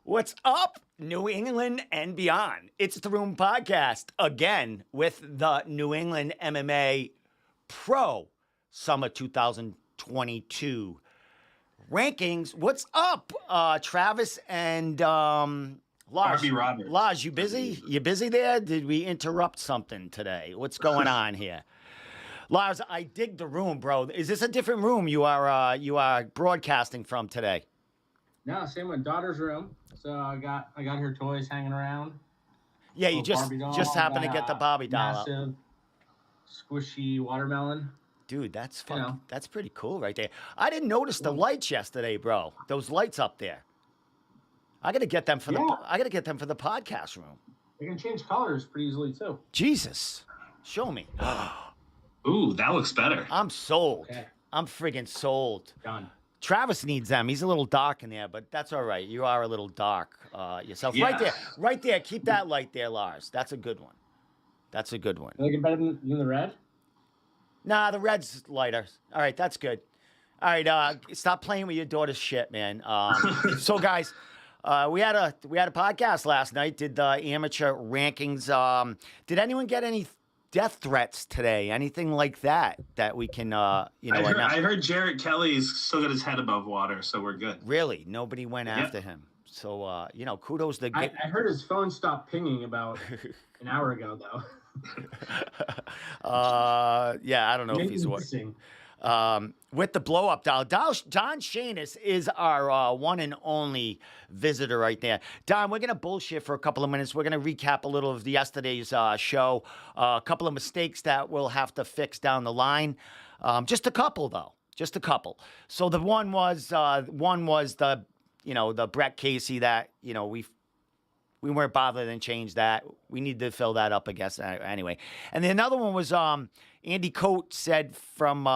What's up, New England and beyond? It's the Room Podcast again with the New England MMA Pro Summer 2022 rankings. What's up, Travis and Lars? Harvey Roberts. Lars, you busy? You busy there? Did we interrupt something today? What's going on here? Lars, I dig the room, bro. Is this a different room you are broadcasting from today? No, same with daughter's room. So I got her toys hanging around. Yeah, you just happened to get the Barbie doll out. Massive, squishy watermelon. Dude, that's fun. You know. That's pretty cool right there. I didn't notice the lights yesterday, bro. Those lights up there. I gotta get them for the podcast room. They can change colors pretty easily too. Jesus, show me. Ooh, that looks better. I'm sold. Okay. I'm friggin' sold. Done. Travis needs them. He's a little dark in there, but that's all right. You are a little dark yourself. Yeah. Right there. Keep that light there, Lars. That's a good one. That's a good one. You looking better than the red? Nah, the red's lighter. All right, that's good. All right, stop playing with your daughter's shit, man. So, guys, we had a podcast last night. Did the amateur rankings? Did anyone get any death threats today? Anything like that we can, I heard Jarrett Kelly's still got his head above water, so we're good. Really? Nobody went after him. So, kudos to... I heard his phone stopped pinging about an hour ago, though. Yeah, I don't know if he's watching. With the blow-up doll, Don Chainis is our one and only visitor right there. Don, we're going to bullshit for a couple of minutes. We're going to recap a little of yesterday's show. A couple of mistakes that we'll have to fix down the line. Just a couple, though. Just a couple. So the one was the Brett Casey that, we weren't bothered and changed that. We need to fill that up, I guess, anyway. And then another one was Andy Coate said from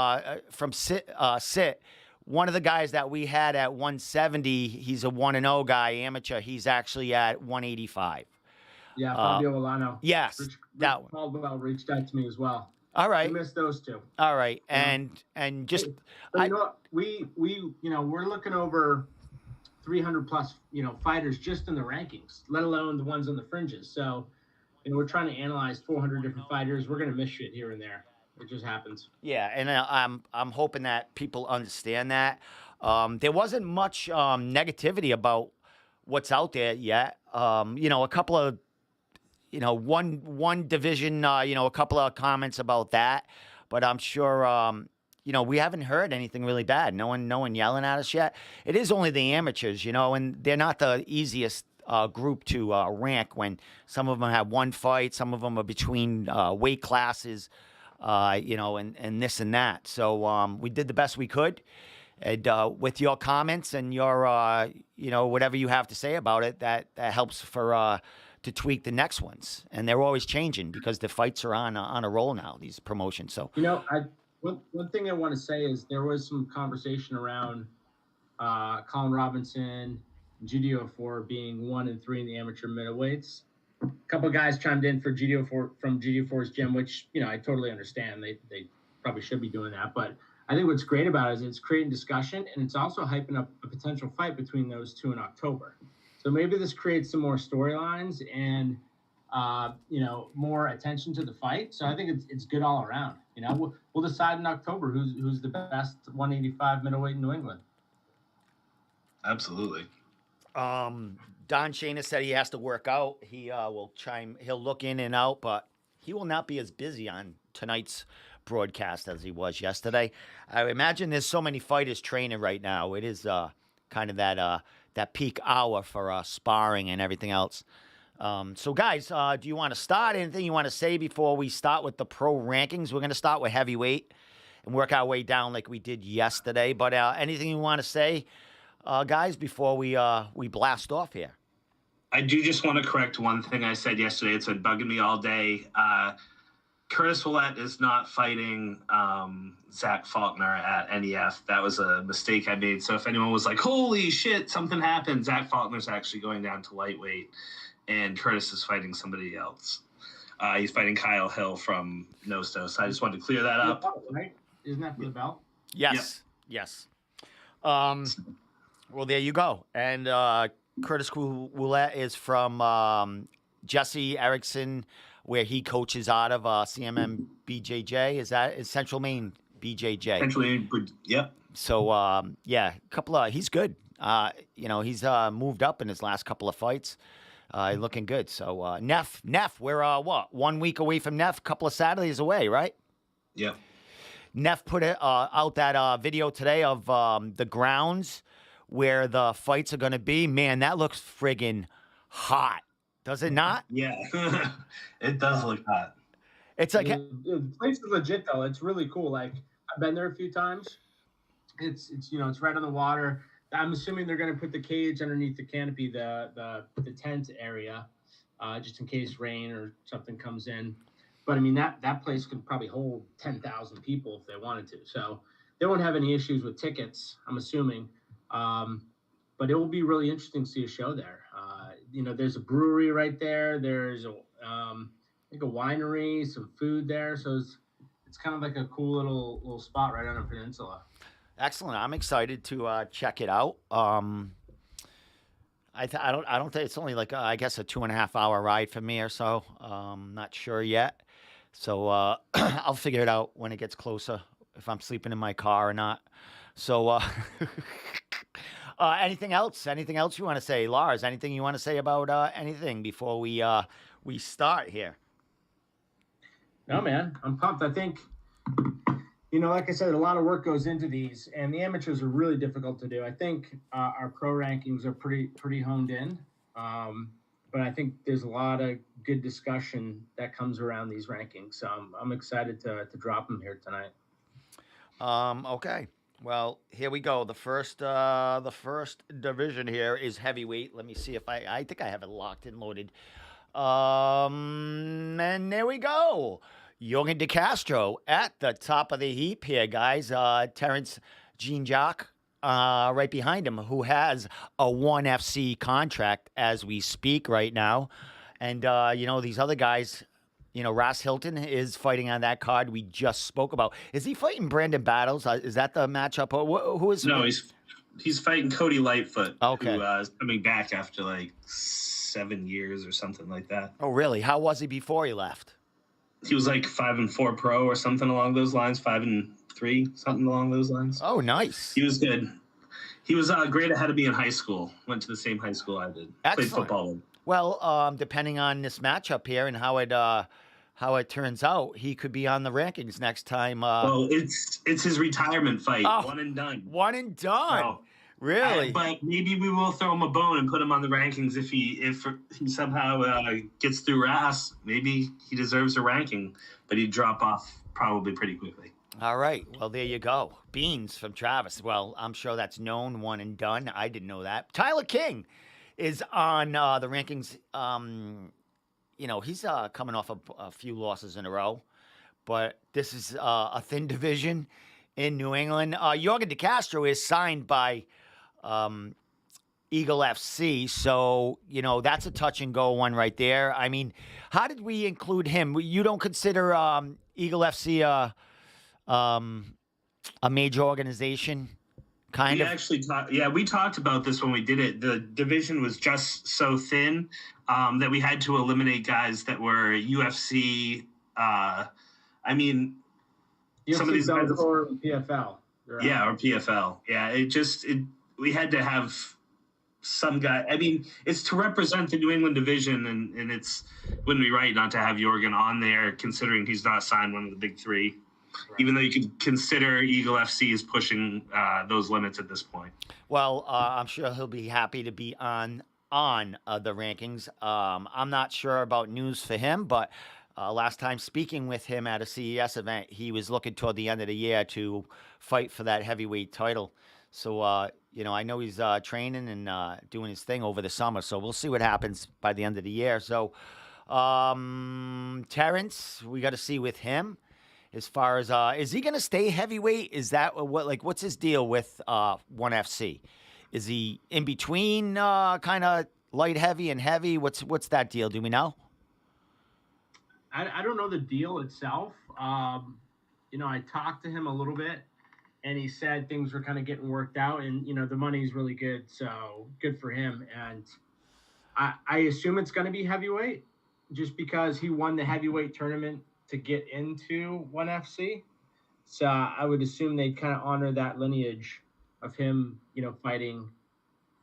Sit, one of the guys that we had at 170, he's a 1-0 guy, amateur. He's actually at 185. Yeah, Fabio Milano. Yes. Rich that one. Caldwell reached out to me as well. All right. We missed those two. All right. And just... But we we're looking over 300 plus, fighters just in the rankings, let alone the ones on the fringes. So, we're trying to analyze 400 different fighters. We're going to miss shit here and there. It just happens. Yeah, and I'm hoping that people understand that. There wasn't much negativity about what's out there yet. A couple of, one division, a couple of comments about that. But I'm sure, we haven't heard anything really bad. No one yelling at us yet. It is only the amateurs, and they're not the easiest group to rank when some of them have one fight, some of them are between weight classes, and this and that. So we did the best we could. And with your comments and your, whatever you have to say about it, that helps for to tweak the next ones. And they're always changing because the fights are on a roll now, these promotions. So, One thing I want to say is there was some conversation around Colin Robinson and GDO4 being 1 and 3 in the amateur middleweights. A couple of guys chimed in for GDO4 from GDO4's gym, which I totally understand. They probably should be doing that, but I think what's great about it is it's creating discussion and it's also hyping up a potential fight between those two in October. So maybe this creates some more storylines and more attention to the fight. So I think it's good all around. We'll decide in October who's the best 185 middleweight in New England. Absolutely. Don Chainis said he has to work out. He'll look in and out, but he will not be as busy on tonight's broadcast as he was yesterday. I imagine there's so many fighters training right now. It is kind of that peak hour for sparring and everything else. So, guys, do you want to start? Anything you want to say before we start with the pro rankings? We're going to start with heavyweight and work our way down like we did yesterday. But anything you want to say, guys, before we blast off here? I do just want to correct one thing I said yesterday. It's been bugging me all day. Curtis Willett is not fighting Zach Faulkner at NEF. That was a mistake I made. So if anyone was like, holy shit, something happened, Zach Faulkner's actually going down to lightweight. And Curtis is fighting somebody else. He's fighting Kyle Hill from Nosto. So I just wanted to clear that up. Right? Isn't that for the belt? Yes. Yep. Yes. Well, there you go. And Curtis Ouellet is from Jesse Erickson, where he coaches out of CMM BJJ. Is Central Maine BJJ? Central Maine, yep. So he's good. He's moved up in his last couple of fights. Looking good. So Neff, we're 1 week away from Neff, couple of Saturdays away, right? Yep. Neff put out that video today of the grounds where the fights are going to be. Man, that looks friggin' hot. Does it not? Yeah, it does look hot. It's like the place is legit though. It's really cool. Like I've been there a few times. It's it's right on the water. I'm assuming they're going to put the cage underneath the canopy, the tent area, just in case rain or something comes in. But I mean that place could probably hold 10,000 people if they wanted to. So they won't have any issues with tickets, I'm assuming. But it will be really interesting to see a show there. There's a brewery right there. There's I think a winery, some food there. So it's kind of like a cool little spot right on a peninsula. Excellent. I'm excited to check it out. I don't think it's only like I guess a 2.5 hour ride for me or so. Not sure yet. So I'll figure it out when it gets closer if I'm sleeping in my car or not. So anything else? Anything else you want to say, Lars? Anything you want to say about anything before we start here? No, man, I'm pumped. I think. Like I said, a lot of work goes into these, and the amateurs are really difficult to do. I think our pro rankings are pretty honed in, but I think there's a lot of good discussion that comes around these rankings. So I'm excited to drop them here tonight. Okay. Well, here we go. The first division here is heavyweight. Let me see if I think I have it locked and loaded. And there we go. Jurgen De Castro at the top of the heap here, guys. Terrence Jean-Jacques right behind him, who has a 1FC contract as we speak right now. And, these other guys, Ross Hilton is fighting on that card we just spoke about. Is he fighting Brandon Battles? Is that the matchup? Who is? No, he's fighting Cody Lightfoot, okay, who is coming back after like 7 years or something like that. Oh, really? How was he before he left? He was like 5-4 pro or something along those lines, 5-3, something along those lines. Oh, nice. He was good. He was great ahead of me in high school. Went to the same high school I did. Excellent. Played football. Well, depending on this matchup here and how it turns out, he could be on the rankings next time. Well, it's his retirement fight. Oh, one and done. One and done. Oh. Really? But maybe we will throw him a bone and put him on the rankings if he somehow gets through Rass. Maybe he deserves a ranking, but he'd drop off probably pretty quickly. All right. Well, there you go. Beans from Travis. Well, I'm sure that's known, one and done. I didn't know that. Tyler King is on the rankings. He's coming off a few losses in a row, but this is a thin division in New England. Jurgen De Castro is signed by Eagle FC, so that's a touch and go one right there. I mean, how did we include him? You don't consider Eagle FC a major organization? We talked about this when we did it. The division was just so thin that we had to eliminate guys that were UFC. UFC, some of these guys or PFL. Yeah, or PFL. Yeah, we had to have some guy. I mean, it's to represent the New England division, and it wouldn't be right not to have Jurgen on there, considering he's not signed one of the big three. Right. Even though you could consider Eagle FC is pushing those limits at this point. Well, I'm sure he'll be happy to be on the rankings. I'm not sure about news for him, but last time speaking with him at a CES event, he was looking toward the end of the year to fight for that heavyweight title. So, I know he's training and doing his thing over the summer. So we'll see what happens by the end of the year. So, Terrence, we got to see with him. As far as is he going to stay heavyweight? Is that what's his deal with 1FC? Is he in between kind of light heavy and heavy? What's that deal? Do we know? I don't know the deal itself. I talked to him a little bit, and he said things were kind of getting worked out, and the money's really good, so good for him. And I assume it's going to be heavyweight, just because he won the heavyweight tournament to get into ONE FC. So I would assume they'd kind of honor that lineage of him, fighting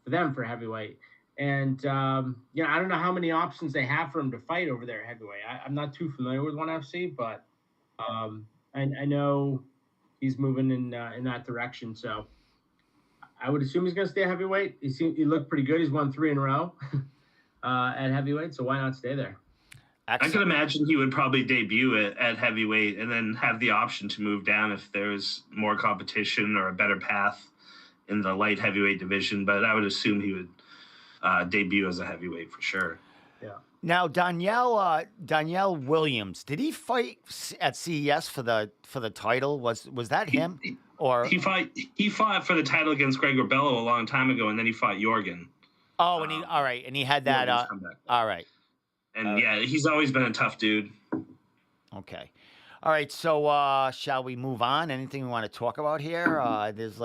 for them for heavyweight. And I don't know how many options they have for him to fight over there heavyweight. I'm not too familiar with ONE FC, but I know he's moving in that direction. So I would assume he's going to stay heavyweight. He looked pretty good. He's won 3 in a row at heavyweight, so why not stay there? Excellent. I can imagine he would probably debut at heavyweight and then have the option to move down if there's more competition or a better path in the light heavyweight division. But I would assume he would debut as a heavyweight for sure. Yeah. Now, Danielle Williams, did he fight at CES for the title? Was that him? Or he fought for the title against Greg Rebello a long time ago, and then he fought Jorgen. Oh, and he had that. All right. And yeah, he's always been a tough dude. Okay. All right. So shall we move on? Anything we want to talk about here? There's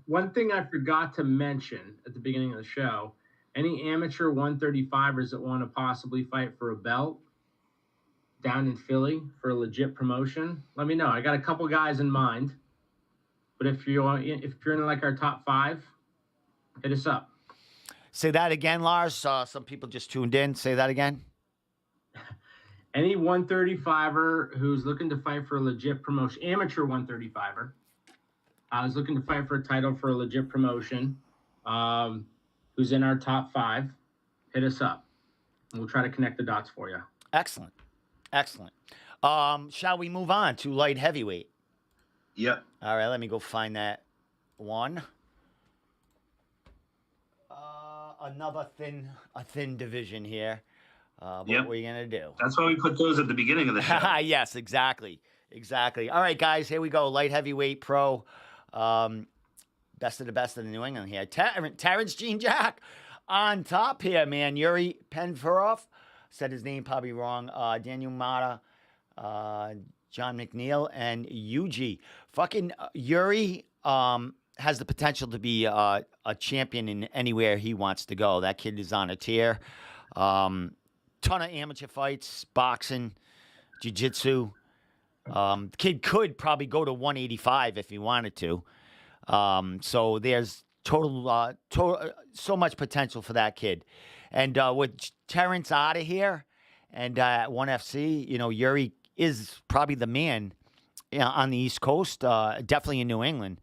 one thing I forgot to mention at the beginning of the show. Any amateur 135ers that want to possibly fight for a belt down in Philly for a legit promotion, let me know. I got a couple guys in mind. But if you're in like our top 5, hit us up. Say that again, Lars. Some people just tuned in. Say that again. Any 135er who's looking to fight for a legit promotion, amateur 135er, is looking to fight for a title for a legit promotion, who's in our top 5, hit us up. And we'll try to connect the dots for you. Excellent. Shall we move on to light heavyweight? Yep. All right, let me go find that one. Another thin division here. What are you gonna do? That's why we put those at the beginning of the show. Yes, exactly. All right, guys, here we go. Light heavyweight pro. Best of the best in New England here. Terrence Jean Jack on top here, man. Yuri Penfarov. Said his name probably wrong. Daniel Mata, John McNeil, and Yuji. Fucking Yuri has the potential to be a champion in anywhere he wants to go. That kid is on a tear. Ton of amateur fights, boxing, jiu-jitsu. The kid could probably go to 185 if he wanted to. So there's total so much potential for that kid. And with Terrence out of here and at ONE FC, Yuri is probably the man on the East Coast, definitely in New England,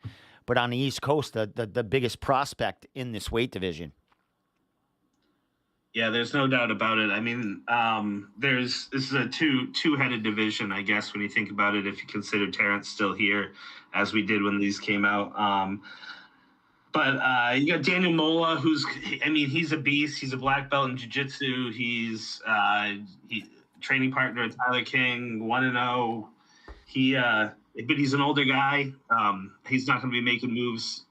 but on the East Coast, the biggest prospect in this weight division. Yeah, there's no doubt about it. I mean, this is a two-headed division, I guess, when you think about it, if you consider Terrence still here, as we did when these came out. But you got Daniel Mola, he's a beast. He's a black belt in jiu-jitsu. He's training partner of Tyler King, 1-0. But he's an older guy. He's not going to be making moves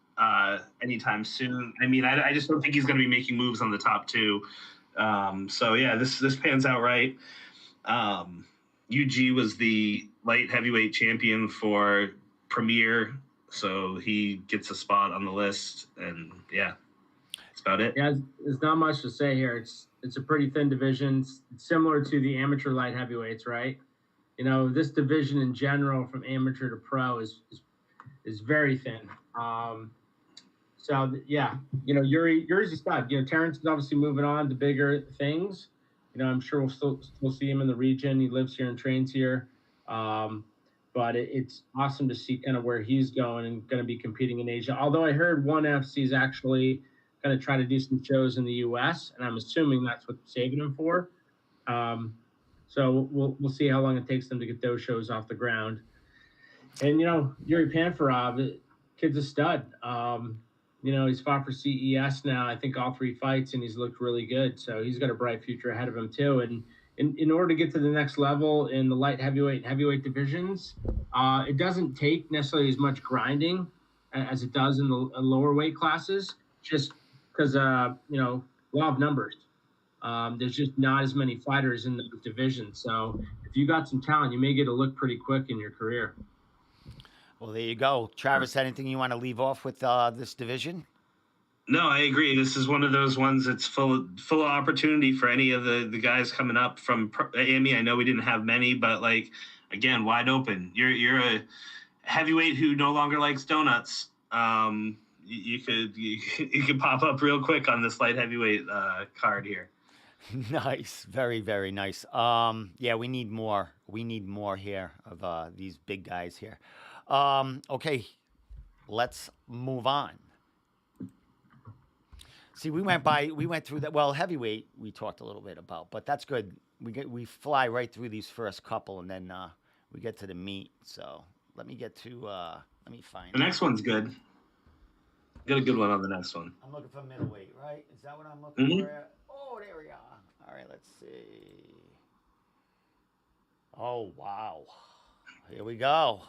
anytime soon. I mean, I just don't think he's going to be making moves on the top 2. So yeah, this pans out right. UG was the light heavyweight champion for Premier, so he gets a spot on the list, and yeah, that's about it. Yeah, there's not much to say here. It's a pretty thin division, similar to the amateur light heavyweights, right? This division in general, from amateur to pro, is very thin. So yeah, Yuri's a stud. Terrence is obviously moving on to bigger things. I'm sure we'll still see him in the region. He lives here and trains here. But it's awesome to see kind of where he's going and going to be competing in Asia. Although I heard ONE FC is actually going to try to do some shows in the U.S., and I'm assuming that's what they're saving him for. So we'll see how long it takes them to get those shows off the ground. And Yuri Penfarov, kid's a stud. He's fought for CES now, I think all 3 fights, and he's looked really good. So he's got a bright future ahead of him too. And in order to get to the next level in the light heavyweight and heavyweight divisions, it doesn't take necessarily as much grinding as it does in the lower weight classes, just because, law of numbers. There's just not as many fighters in the division. So if you got some talent, you may get to look pretty quick in your career. Well, there you go. Travis, anything you want to leave off with this division? No, I agree. This is one of those ones that's full of opportunity for any of the guys coming up from Amy. I know we didn't have many, but like again, wide open. You're a heavyweight who no longer likes donuts. You could pop up real quick on this light heavyweight card here. Nice, very, very nice. Yeah, we need more. We need more here of these big guys here. Okay, let's move on. See, we went through that. Well, heavyweight we talked a little bit about, but that's good. We fly right through these first couple, and then we get to the meat. So let me find the next one's good. Got a good one on the next one. I'm looking for middleweight, right? Is that what I'm looking for? Oh, there we are. All right, let's see. Oh, wow. Here we go.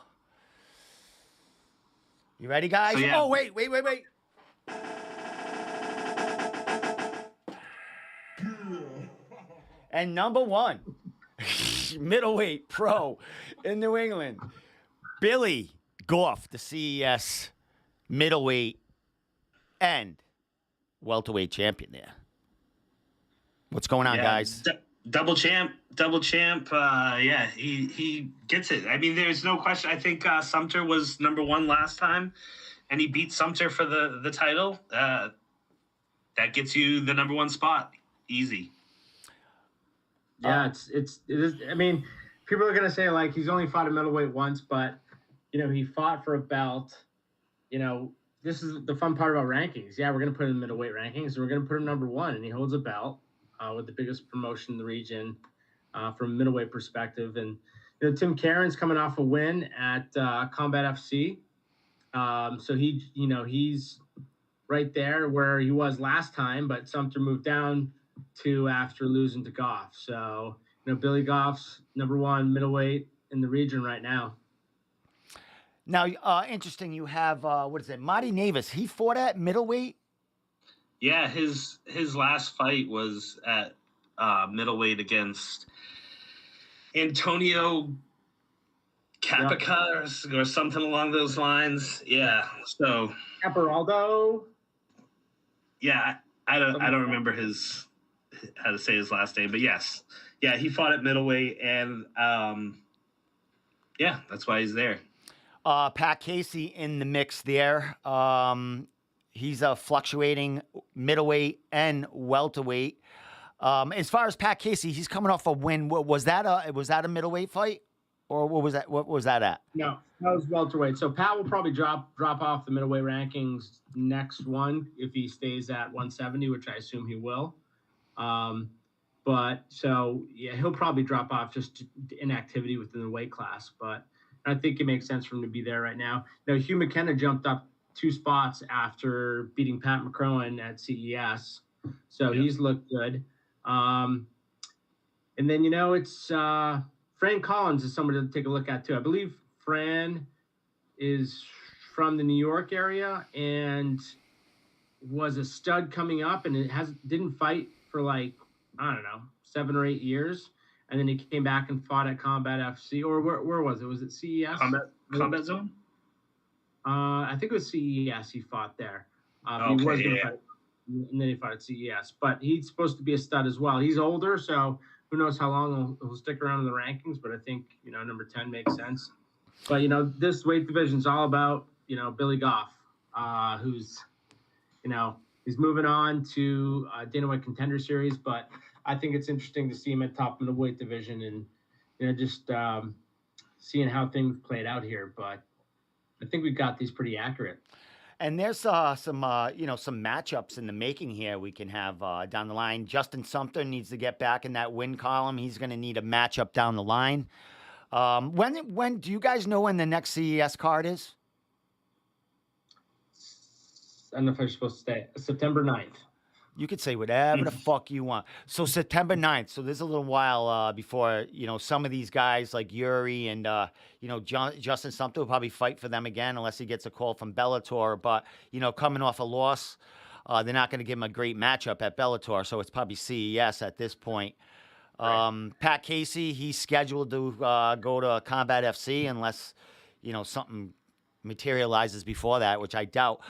You ready, guys? So, yeah. Oh, wait. And number one, middleweight pro in New England, Billy Goff, the CES middleweight and welterweight champion there. What's going on, guys? Double champ. Yeah, he gets it. I mean, there's no question. I think Sumter was number one last time, and he beat Sumter for the title. That gets you the number one spot. Easy. Yeah, it is. I mean, people are gonna say like he's only fought a middleweight once, but he fought for a belt. This is the fun part about rankings. Yeah, we're gonna put him in middleweight rankings. We're gonna put him number one, and he holds a belt with the biggest promotion in the region from a middleweight perspective. And Tim Caron's coming off a win at Combat FC, so he's right there where he was last time, but Sumter moved down to after losing to Goff. So, Billy Goff's number one middleweight in the region right now. Now, interesting, you have, Marty Navis. He fought at middleweight? Yeah, his last fight was at middleweight against Antonio Capica or something along those lines. Yeah, so. Caparaldo? Yeah, I don't remember how to say his last name, but yes. Yeah, he fought at middleweight, and that's why he's there. Pat Casey in the mix there. He's a fluctuating middleweight and welterweight. As far as Pat Casey, he's coming off a win. Was that a middleweight fight, or what was that? What was that at? No, that was welterweight. So Pat will probably drop off the middleweight rankings next one if he stays at 170, which I assume he will. But so yeah, he'll probably drop off just inactivity within the weight class. But I think it makes sense for him to be there right now. Now Hugh Mckenna jumped up 2 spots after beating Pat McCrohan at CES, so he's looked good. And then it's Fran Collins is someone to take a look at too. I believe Fran is from the New York area and was a stud coming up, and didn't fight for like, I don't know, 7 or 8 years. And then he came back and fought at Combat FC, or where was it? Was it CES? Combat Zone? I think it was CES he fought there. He was going to fight, and then he fought at CES. But he's supposed to be a stud as well. He's older, so who knows how long he'll stick around in the rankings, but I think, number 10 makes sense. But, this weight division is all about, Billy Goff, who's, he's moving on to Dana White Contender Series, but I think it's interesting to see him at top middleweight division and, just seeing how things played out here. But I think we've got these pretty accurate. And there's some matchups in the making here we can have down the line. Justin Sumter needs to get back in that win column. He's going to need a matchup down the line. When do you guys know when the next CES card is? I don't know if I'm supposed to say September 9th. You could say whatever the fuck you want. So September 9th. So there's a little while before, some of these guys like Yuri and, Justin Sumter will probably fight for them again unless he gets a call from Bellator. But, coming off a loss, they're not going to give him a great matchup at Bellator. So it's probably CES at this point. Right. Pat Casey, he's scheduled to go to Combat FC unless, something materializes before that, which I doubt.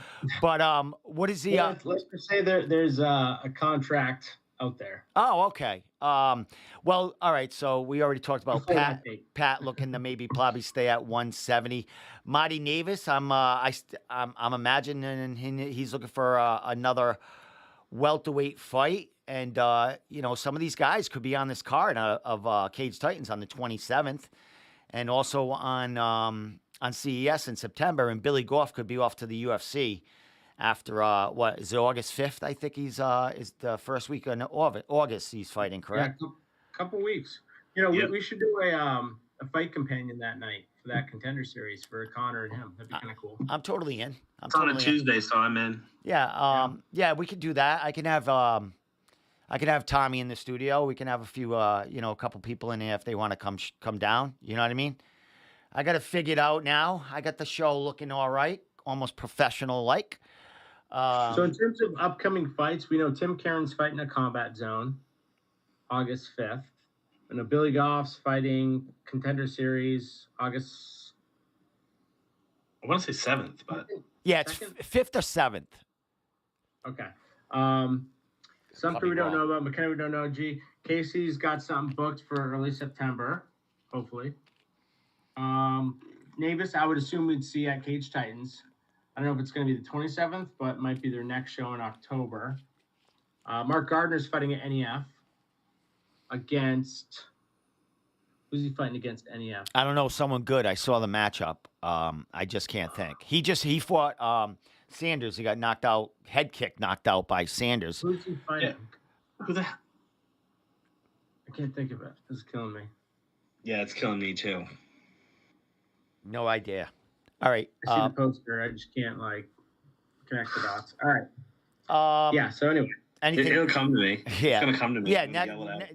But what is the? Let's just say there's a contract out there. Oh, okay. Well, all right. So we already talked about Before that date. Pat looking to maybe probably stay at 170. Marty Navis, I'm imagining he's looking for another welterweight fight, and some of these guys could be on this card of Cage Titans on the 27th, and also on CES in September. And Billy Goff could be off to the UFC. After what is it, August 5th? I think he's is the first week in August he's fighting, correct? Yeah, couple weeks. We should do a fight companion that night for that Contender Series for Connor and him. That'd be kind of cool. I'm totally in. It's on a Tuesday, so I'm in. Yeah, we could do that. I can have Tommy in the studio. We can have a few a couple people in there if they want to come down. You know what I mean? I got it figured out now. I got the show looking all right, almost professional like. So in terms of upcoming fights, we know Tim Karen's fighting a Combat Zone, August 5th. I know Billy Goff's fighting Contender Series, August. I want to say 7th, but yeah, it's 5th or 7th. Okay. Something we don't know about McKenna. We don't know. Casey's got something booked for early September, hopefully. Navis, I would assume we'd see at Cage Titans. I don't know if it's going to be the 27th, but it might be their next show in October. Mark Gardner's fighting at NEF against... Who's he fighting against NEF? I don't know. Someone good. I saw the matchup. I just can't think. He fought Sanders. He got knocked out, head kick knocked out by Sanders. Who's he fighting? Yeah. Who the... I can't think of it. This is killing me. Yeah, it's killing me too. No idea. All right. I see the poster. I just can't connect the dots. All right. Yeah. So anyway, it'll come to me. Yeah, it's gonna come to me. Yeah.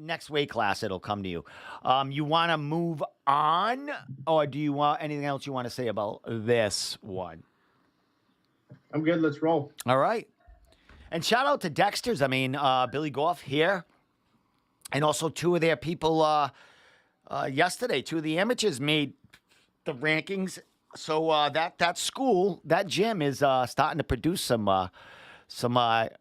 Next weight class, it'll come to you. You want to move on, or do you want anything else you want to say about this one? I'm good. Let's roll. All right. And shout out to Dexter's. I mean, Billy Goff here, and also two of their people yesterday. Two of the amateurs made the rankings. So that school, that gym is starting to produce some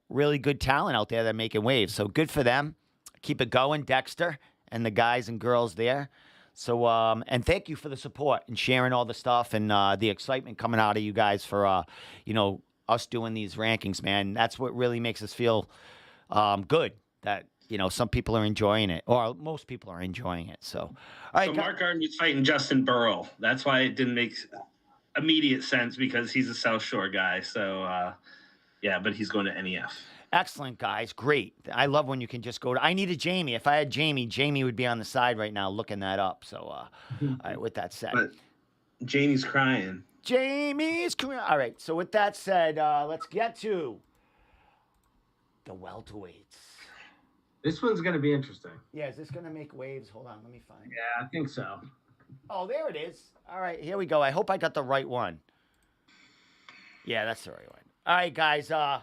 really good talent out there that are making waves. So good for them. Keep it going, Dexter, and the guys and girls there. So and thank you for the support and sharing all the stuff and the excitement coming out of you guys for us doing these rankings, man. That's what really makes us feel good that some people are enjoying it, or most people are enjoying it. So, all right. So Mark Gardner's fighting Justin Burrell. That's why it didn't make immediate sense because he's a South Shore guy. So, but he's going to NEF. Excellent, guys. Great. I love when you can just go to. I needed Jamie. If I had Jamie would be on the side right now looking that up. So, all right. With that said, but Jamie's crying. All right. So with that said, let's get to the welterweights. This one's going to be interesting. Yeah, is this going to make waves? Hold on, let me find it. Yeah, I think so. Oh, there it is. All right, here we go. I hope I got the right one. Yeah, that's the right one. All right, guys. So,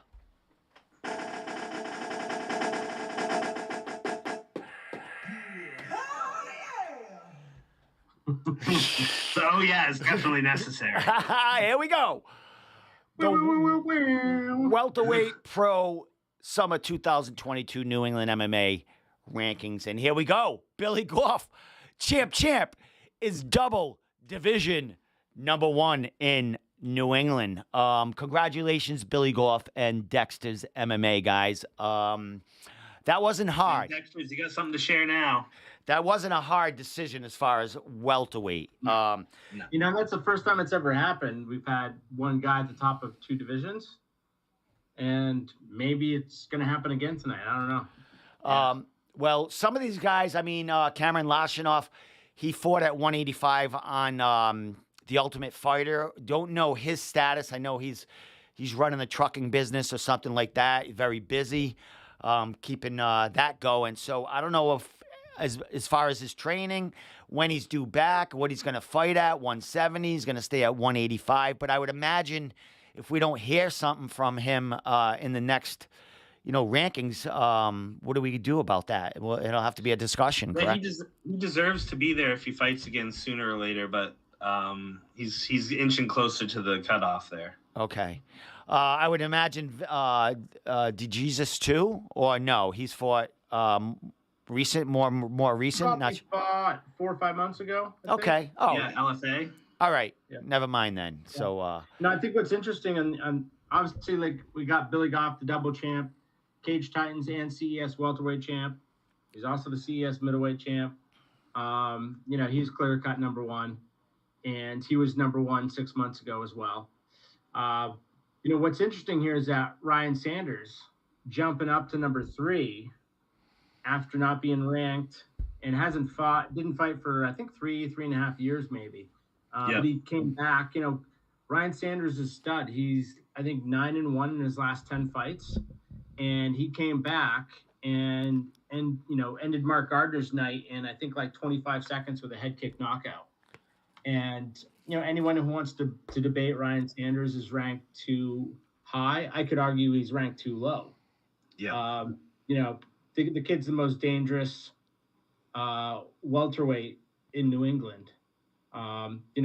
yeah, it's definitely necessary. Here we go. The welterweight pro Summer 2022 New England MMA rankings. And here we go. Billy Goff, champ, is double division number 1 in New England. Congratulations, Billy Goff and Dexter's MMA, guys. That wasn't hard. Hey, Dexter's, you got something to share now. That wasn't a hard decision as far as welterweight. No. That's the first time it's ever happened. We've had one guy at the top of 2 divisions. And maybe it's going to happen again tonight. I don't know. Yeah. Well, some of these guys, I mean, Cameron Lashanov, he fought at 185 on The Ultimate Fighter. Don't know his status. I know he's running the trucking business or something like that. Very busy, keeping that going. So I don't know if, as far as his training, when he's due back, what he's going to fight at, 170. He's going to stay at 185. But I would imagine if we don't hear something from him in the next, rankings, what do we do about that? Well, it'll have to be a discussion, correct? He deserves to be there if he fights again sooner or later. But He's inching closer to the cutoff there. Okay. I would imagine DeJesus too, or no? He's fought recent, more recent. Probably fought 4 or 5 months ago. I okay. think. Oh, Yeah, LFA. All right. Yeah. Never mind then. Yeah. So. No, I think what's interesting, and obviously, like we got Billy Goff, the double champ, Cage Titans and CES welterweight champ. He's also the CES middleweight champ. He's clear cut number one, and he was number one 6 months ago as well. What's interesting here is that Ryan Sanders jumping up to number 3 after not being ranked and didn't fight for, I think, 3.5 years maybe. But he came back. Ryan Sanders is a stud. He's, I think, 9-1 in his last 10 fights. And he came back and ended Mark Gardner's night in, I think, like 25 seconds with a head kick knockout. And anyone who wants to debate Ryan Sanders is ranked too high, I could argue he's ranked too low. Yeah. The kid's the most dangerous welterweight in New England.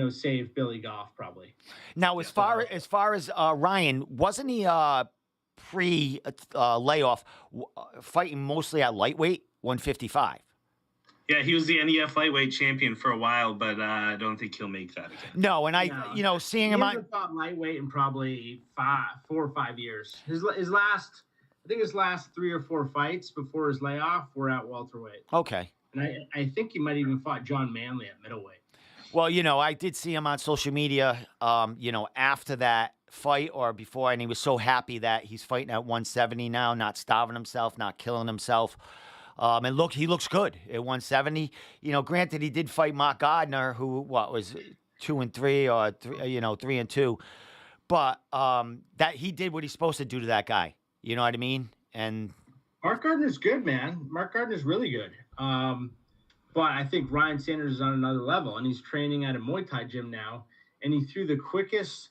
Save Billy Goff probably. Now, as far as Ryan, wasn't he pre layoff fighting mostly at lightweight 155? Yeah, he was the NEF lightweight champion for a while, but I don't think he'll make that again. No, and seeing him hasn't fought lightweight in probably 4 or 5 years. His last 3 or 4 fights before his layoff were at welterweight. Okay. And I think he might even fought John Manley at middleweight. Well, I did see him on social media, after that fight or before, and he was so happy that he's fighting at 170 now, not starving himself, not killing himself. And look, he looks good at 170. Granted, he did fight Mark Gardner, who was 2-3 or 3-2, but that he did what he's supposed to do to that guy. You know what I mean? And Mark Gardner's good, man. Mark Gardner's really good. But I think Ryan Sanders is on another level, and he's training at a Muay Thai gym now, and he threw the quickest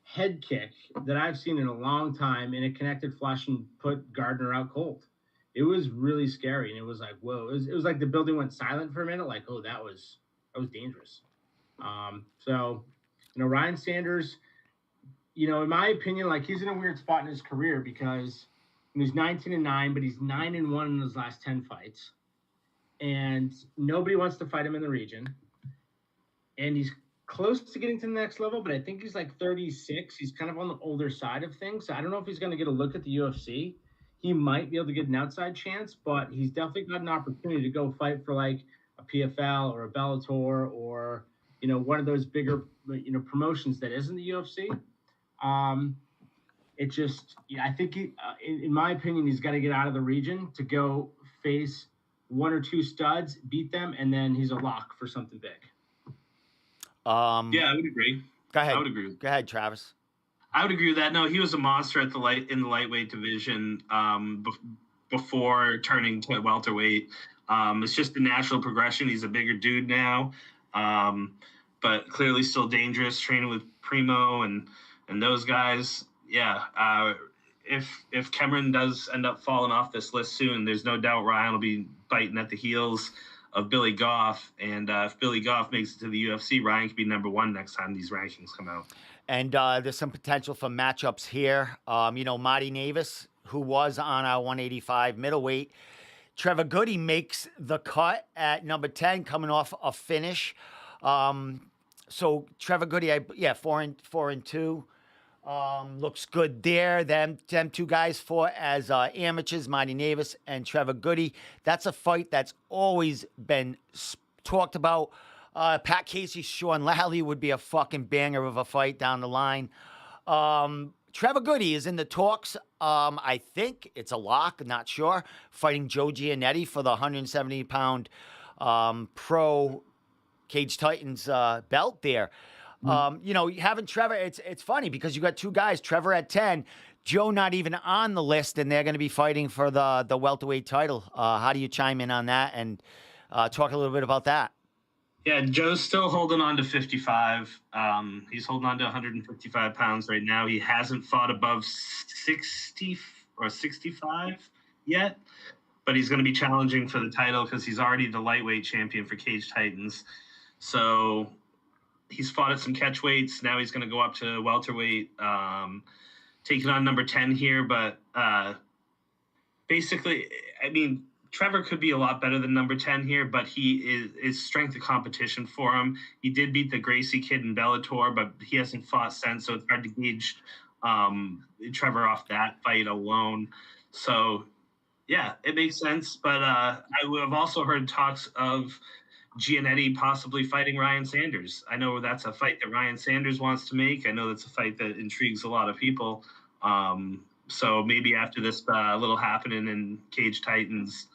head kick that I've seen in a long time in a connected flush and put Gardner out cold. It was really scary, and it was like, whoa. It was like the building went silent for a minute, like, oh, that was dangerous. Ryan Sanders, in my opinion, like, he's in a weird spot in his career because he's 19-9, but he's 9-1 in his last 10 fights. And nobody wants to fight him in the region. And he's close to getting to the next level, but I think he's like 36. He's kind of on the older side of things. So I don't know if he's going to get a look at the UFC. He might be able to get an outside chance, but he's definitely got an opportunity to go fight for like a PFL or a Bellator or, one of those bigger, promotions that isn't the UFC. It just, I think in my opinion, he's got to get out of the region to go face 1 or 2 studs, beat them, and then he's a lock for something big. Yeah, I would agree. Go ahead. I would agree. Go ahead, Travis. I would agree with that. No, he was a monster in the lightweight division before turning to welterweight. It's just the natural progression. He's a bigger dude now, but clearly still dangerous. Training with Primo and those guys. Yeah. If Cameron does end up falling off this list soon, there's no doubt Ryan will be biting at the heels of Billy Goff. And if Billy Goff makes it to the UFC, Ryan could be number 1 next time these rankings come out. And there's some potential for matchups here. Marty Navis, who was on our 185 middleweight. Trevor Goody makes the cut at number 10, coming off a finish. So Trevor Goody, 4-2. Looks good there. Them 2 guys fought as amateurs, Marty Navis and Trevor Goody. That's a fight that's always been talked about. Pat Casey, Sean Lally would be a fucking banger of a fight down the line. Trevor Goody is in the talks. I think it's a lock, not sure. Fighting Joe Gianetti for the 170-pound pro Cage Titans belt there. Having Trevor, it's funny because you got 2 guys, Trevor at 10, Joe not even on the list, and they're going to be fighting for the welterweight title. How do you chime in on that and talk a little bit about that? Yeah, Joe's still holding on to 55. He's holding on to 155 pounds right now. He hasn't fought above 60 or 65 yet, but he's going to be challenging for the title because he's already the lightweight champion for Cage Titans. So he's fought at some catch weights. Now he's going to go up to welterweight, taking on number 10 here. But basically, I mean, Trevor could be a lot better than number 10 here, but he is strength of competition for him. He did beat the Gracie kid in Bellator, but he hasn't fought since, so it's hard to gauge Trevor off that fight alone. So, yeah, it makes sense. But I have also heard talks of Gianetti possibly fighting Ryan Sanders. I know that's a fight that Ryan Sanders wants to make. I know that's a fight that intrigues a lot of people. So maybe after this little happening in Cage Titans,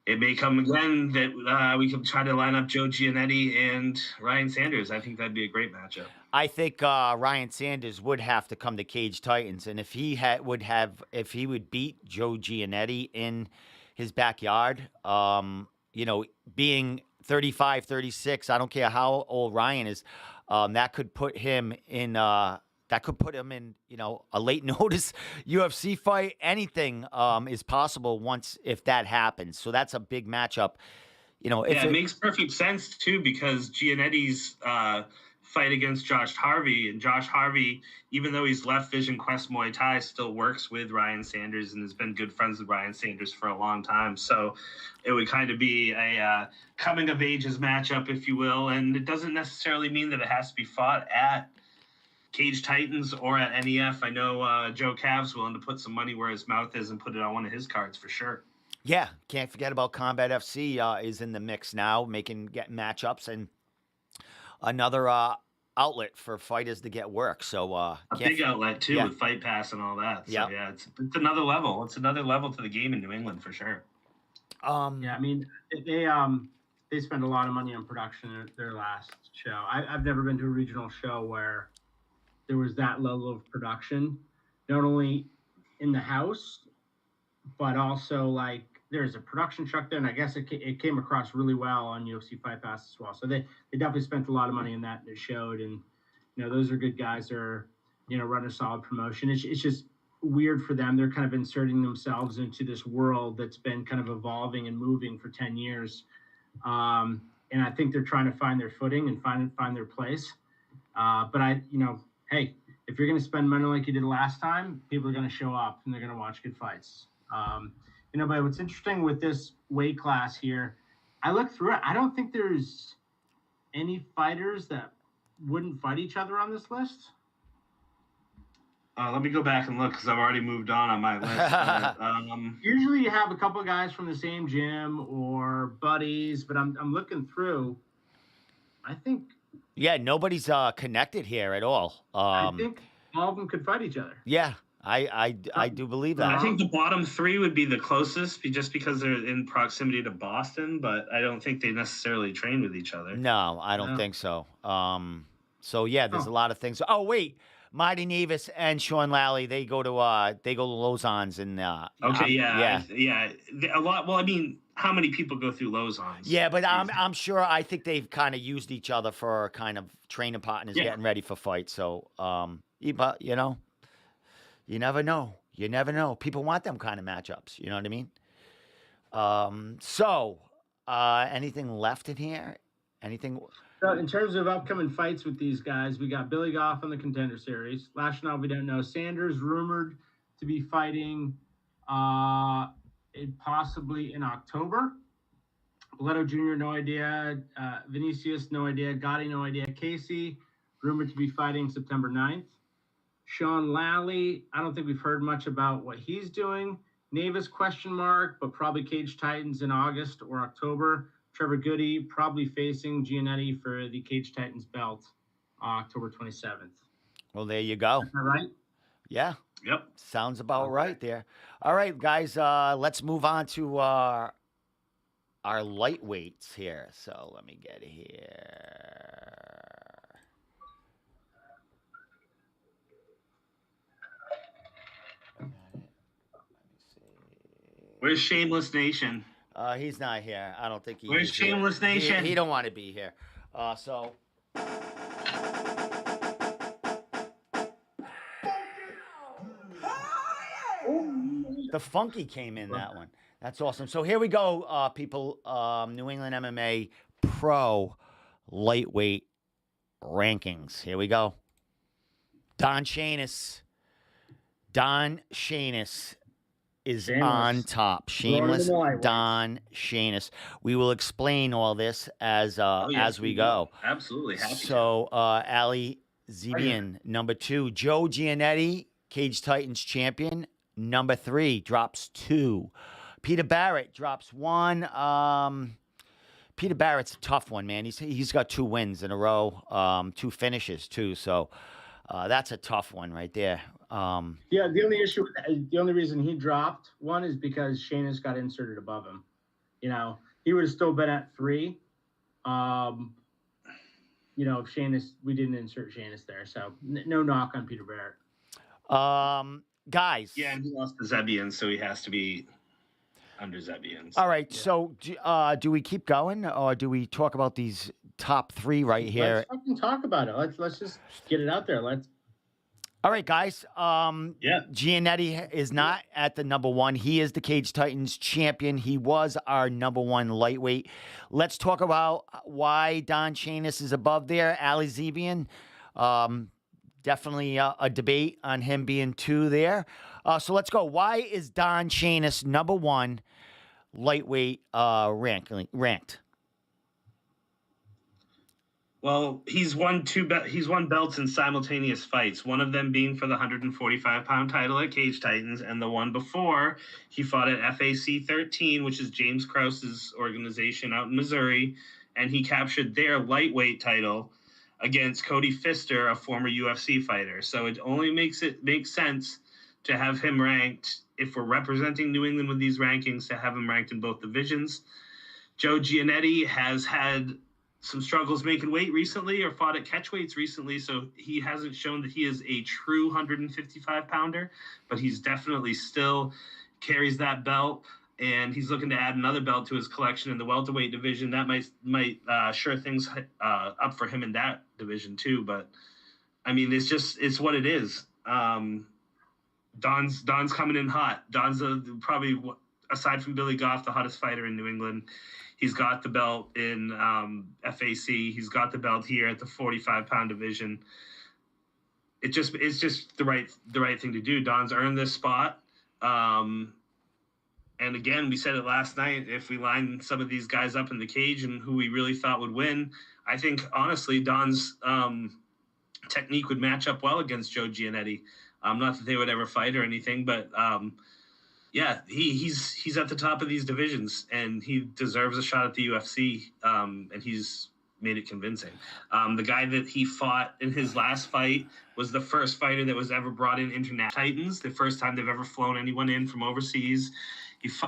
it may come again that we can try to line up Joe Gianetti and Ryan Sanders. I think that'd be a great matchup. I think Ryan Sanders would have to come to Cage Titans, and if he would beat Joe Gianetti in his backyard, being 35, 36, I don't care how old Ryan is, that could put him in. That could put him in, a late notice UFC fight. Anything is possible if that happens. So that's a big matchup. It makes perfect sense too, because Gianetti's fight against Josh Harvey, and Josh Harvey, even though he's left Vision Quest Muay Thai, still works with Ryan Sanders and has been good friends with Ryan Sanders for a long time. So it would kind of be a coming of ages matchup, if you will. And it doesn't necessarily mean that it has to be fought at Cage Titans or at NEF. I know Joe Cav's willing to put some money where his mouth is and put it on one of his cards for sure. Yeah, can't forget about Combat FC is in the mix now, getting matchups and another outlet for fighters to get work. So a big outlet too, with Fight Pass and all that. So yeah, it's another level. It's another level to the game in New England for sure. I mean, they spend a lot of money on production at their last show. I've never been to a regional show where there was that level of production, not only in the house, but also like there's a production truck there, and I guess it came across really well on UFC Fight Pass as well. So they definitely spent a lot of money in that, and it showed. And those are good guys that are run a solid promotion. It's just weird for them. They're kind of inserting themselves into this world that's been kind of evolving and moving for 10 years, and I think they're trying to find their footing and find their place. But hey, if you're going to spend money like you did last time, people are going to show up and they're going to watch good fights. But what's interesting with this weight class here, I looked through it. I don't think there's any fighters that wouldn't fight each other on this list. Let me go back and look because I've already moved on my list. Usually you have a couple of guys from the same gym or buddies, but I'm looking through. I think. Yeah, nobody's connected here at all. I think all of them could fight each other. Yeah, I do believe that. I think the bottom three would be the closest, just because they're in proximity to Boston, but I don't think they necessarily train with each other. No, I don't think so. So yeah, there's a lot of things. Oh wait, Marty Navis and Sean Lally, they go to Lausanne's and okay, yeah. A lot. Well, I mean, how many people go through Lausanne's? Yeah, but I'm sure. I think they've kind of used each other for kind of training partners, getting ready for fights. So, but you never know. You never know. People want them kind of matchups. You know what I mean? So, anything left in here? Anything? So in terms of upcoming fights with these guys, we got Billy Goff on the Contender Series. Lashanov, we don't know. Sanders rumored to be fighting possibly in October. Boleto Jr., no idea. Vinicius, no idea. Gotti, no idea. Casey, rumored to be fighting September 9th. Sean Lally, I don't think we've heard much about what he's doing. Navis, question mark, but probably Cage Titans in August or October. Trevor Goody, probably facing Gianetti for the Cage Titans belt October 27th. Well, there you go. Is that right? Yeah. Yep. Sounds about right there. All right, guys, let's move on to our lightweights here. So let me get here. Where's Shameless Nation? He's not here. I don't think he. Where's Shameless Nation? He don't want to be here. So. The funky came in that one. That's awesome. So here we go, people. New England MMA Pro lightweight rankings. Here we go. Don Chainis. Don Chainis is on top. Shameless Don Chainis. We will explain all this as we go. Absolutely. Happy so, Ali Zebian, number 2. Joe Gianetti, Cage Titans champion, number 3, drops 2. Peter Barrett drops 1. Peter Barrett's a tough one, man. He's got 2 wins in a row, 2 finishes too. So that's a tough one right there. Yeah, the only reason he dropped 1 is because Chainis got inserted above him. You know, he would have still been at 3. You know, if we didn't insert Chainis there. So no knock on Peter Barrett. Guys. Yeah, and he lost to Zebian, so he has to be under Zebian. All right. Yeah. So do we keep going, or do we talk about these top 3 right here? Let's fucking talk about it. Let's just get it out there. All right, guys. Gianetti is not at the number 1. He is the Cage Titans champion. He was our number 1 lightweight. Let's talk about why Don Chainis is above there. Ali Zebian, definitely a debate on him being 2 there. So let's go. Why is Don Chainis number 1 lightweight ranked? Well, he's won belts in simultaneous fights, one of them being for the 145-pound title at Cage Titans, and the one before he fought at FAC 13, which is James Krause's organization out in Missouri, and he captured their lightweight title against Cody Pfister, a former UFC fighter. So it only makes sense to have him ranked, if we're representing New England with these rankings, to have him ranked in both divisions. Joe Gianetti has had some struggles making weight recently, or fought at catchweights recently, so he hasn't shown that he is a true 155-pounder, but he's definitely still carries that belt, and he's looking to add another belt to his collection in the welterweight division. That might sure things up for him in that division too. But I mean, it's what it is. Don's coming in hot. Don's probably, aside from Billy Goff, the hottest fighter in New England. He's got the belt in FAC. He's got the belt here at the 45-pound division. It's just the right thing to do. Don's earned this spot. And again, we said it last night, if we line some of these guys up in the cage and who we really thought would win, I think, honestly, Don's technique would match up well against Joe Gianetti. Not that they would ever fight or anything, but yeah, he's at the top of these divisions, and he deserves a shot at the UFC, and he's made it convincing. The guy that he fought in his last fight was the first fighter that was ever brought in international Titans, the first time they've ever flown anyone in from overseas.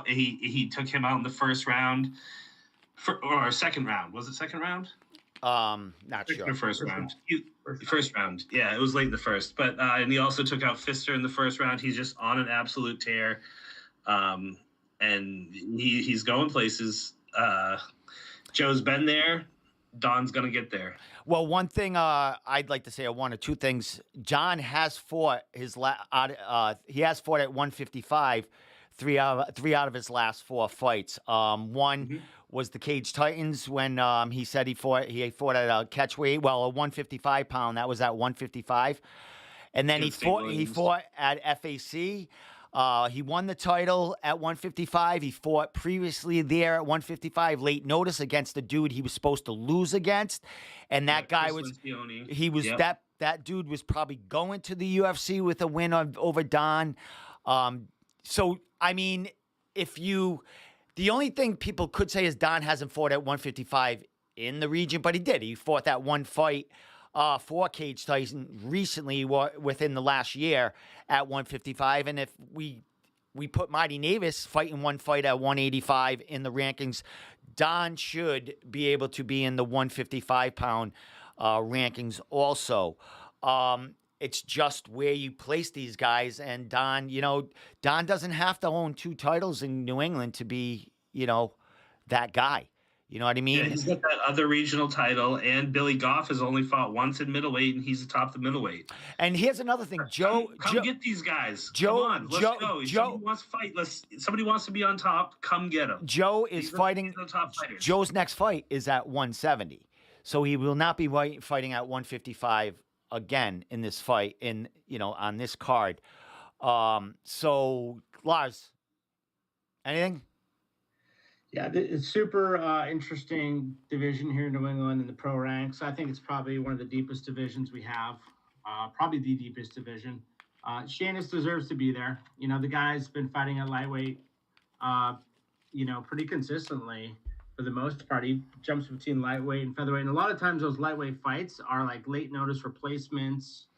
He took him out in the first round, or second round. Was it second round? Not sure. First round. First round. Yeah, it was late in the first. But and he also took out Pfister in the first round. He's just on an absolute tear. And he's going places. Joe's been there. Don's gonna get there. Well, one thing I'd like to say, one or two things. John has fought he has fought at 155. Three out of his last 4 fights. One was the Cage Titans when he said he fought at a catchweight, a 155 pound. That was at 155, and then he fought at FAC. He won the title at 155. He fought previously there at 155, late notice, against the dude he was supposed to lose against, and that guy that dude was probably going to the UFC with a win over Don. So, I mean, the only thing people could say is Don hasn't fought at 155 in the region, but he did. He fought that one fight for Cage Tyson recently within the last year at 155. And if we put Marty Navis fighting one fight at 185 in the rankings, Don should be able to be in the 155-pound rankings also. It's just where you place these guys. And Don doesn't have to own 2 titles in New England to be, that guy. You know what I mean? Yeah, he's got that other regional title, and Billy Goff has only fought once in middleweight, and he's atop the middleweight. And here's another thing, Joe. Come get these guys. Come on, let's go. Somebody wants to fight. Somebody wants to be on top. Come get them. Joe is fighting. Joe's next fight is at 170. So he will not be fighting at 155 again in this fight, on this card. So, Lars, anything? Yeah, it's super interesting division here in New England in the pro ranks. I think it's probably one of the deepest divisions we have, probably the deepest division. Chainis deserves to be there. The guy's been fighting at lightweight, pretty consistently for the most part. He jumps between lightweight and featherweight. And a lot of times those lightweight fights are like late notice replacements.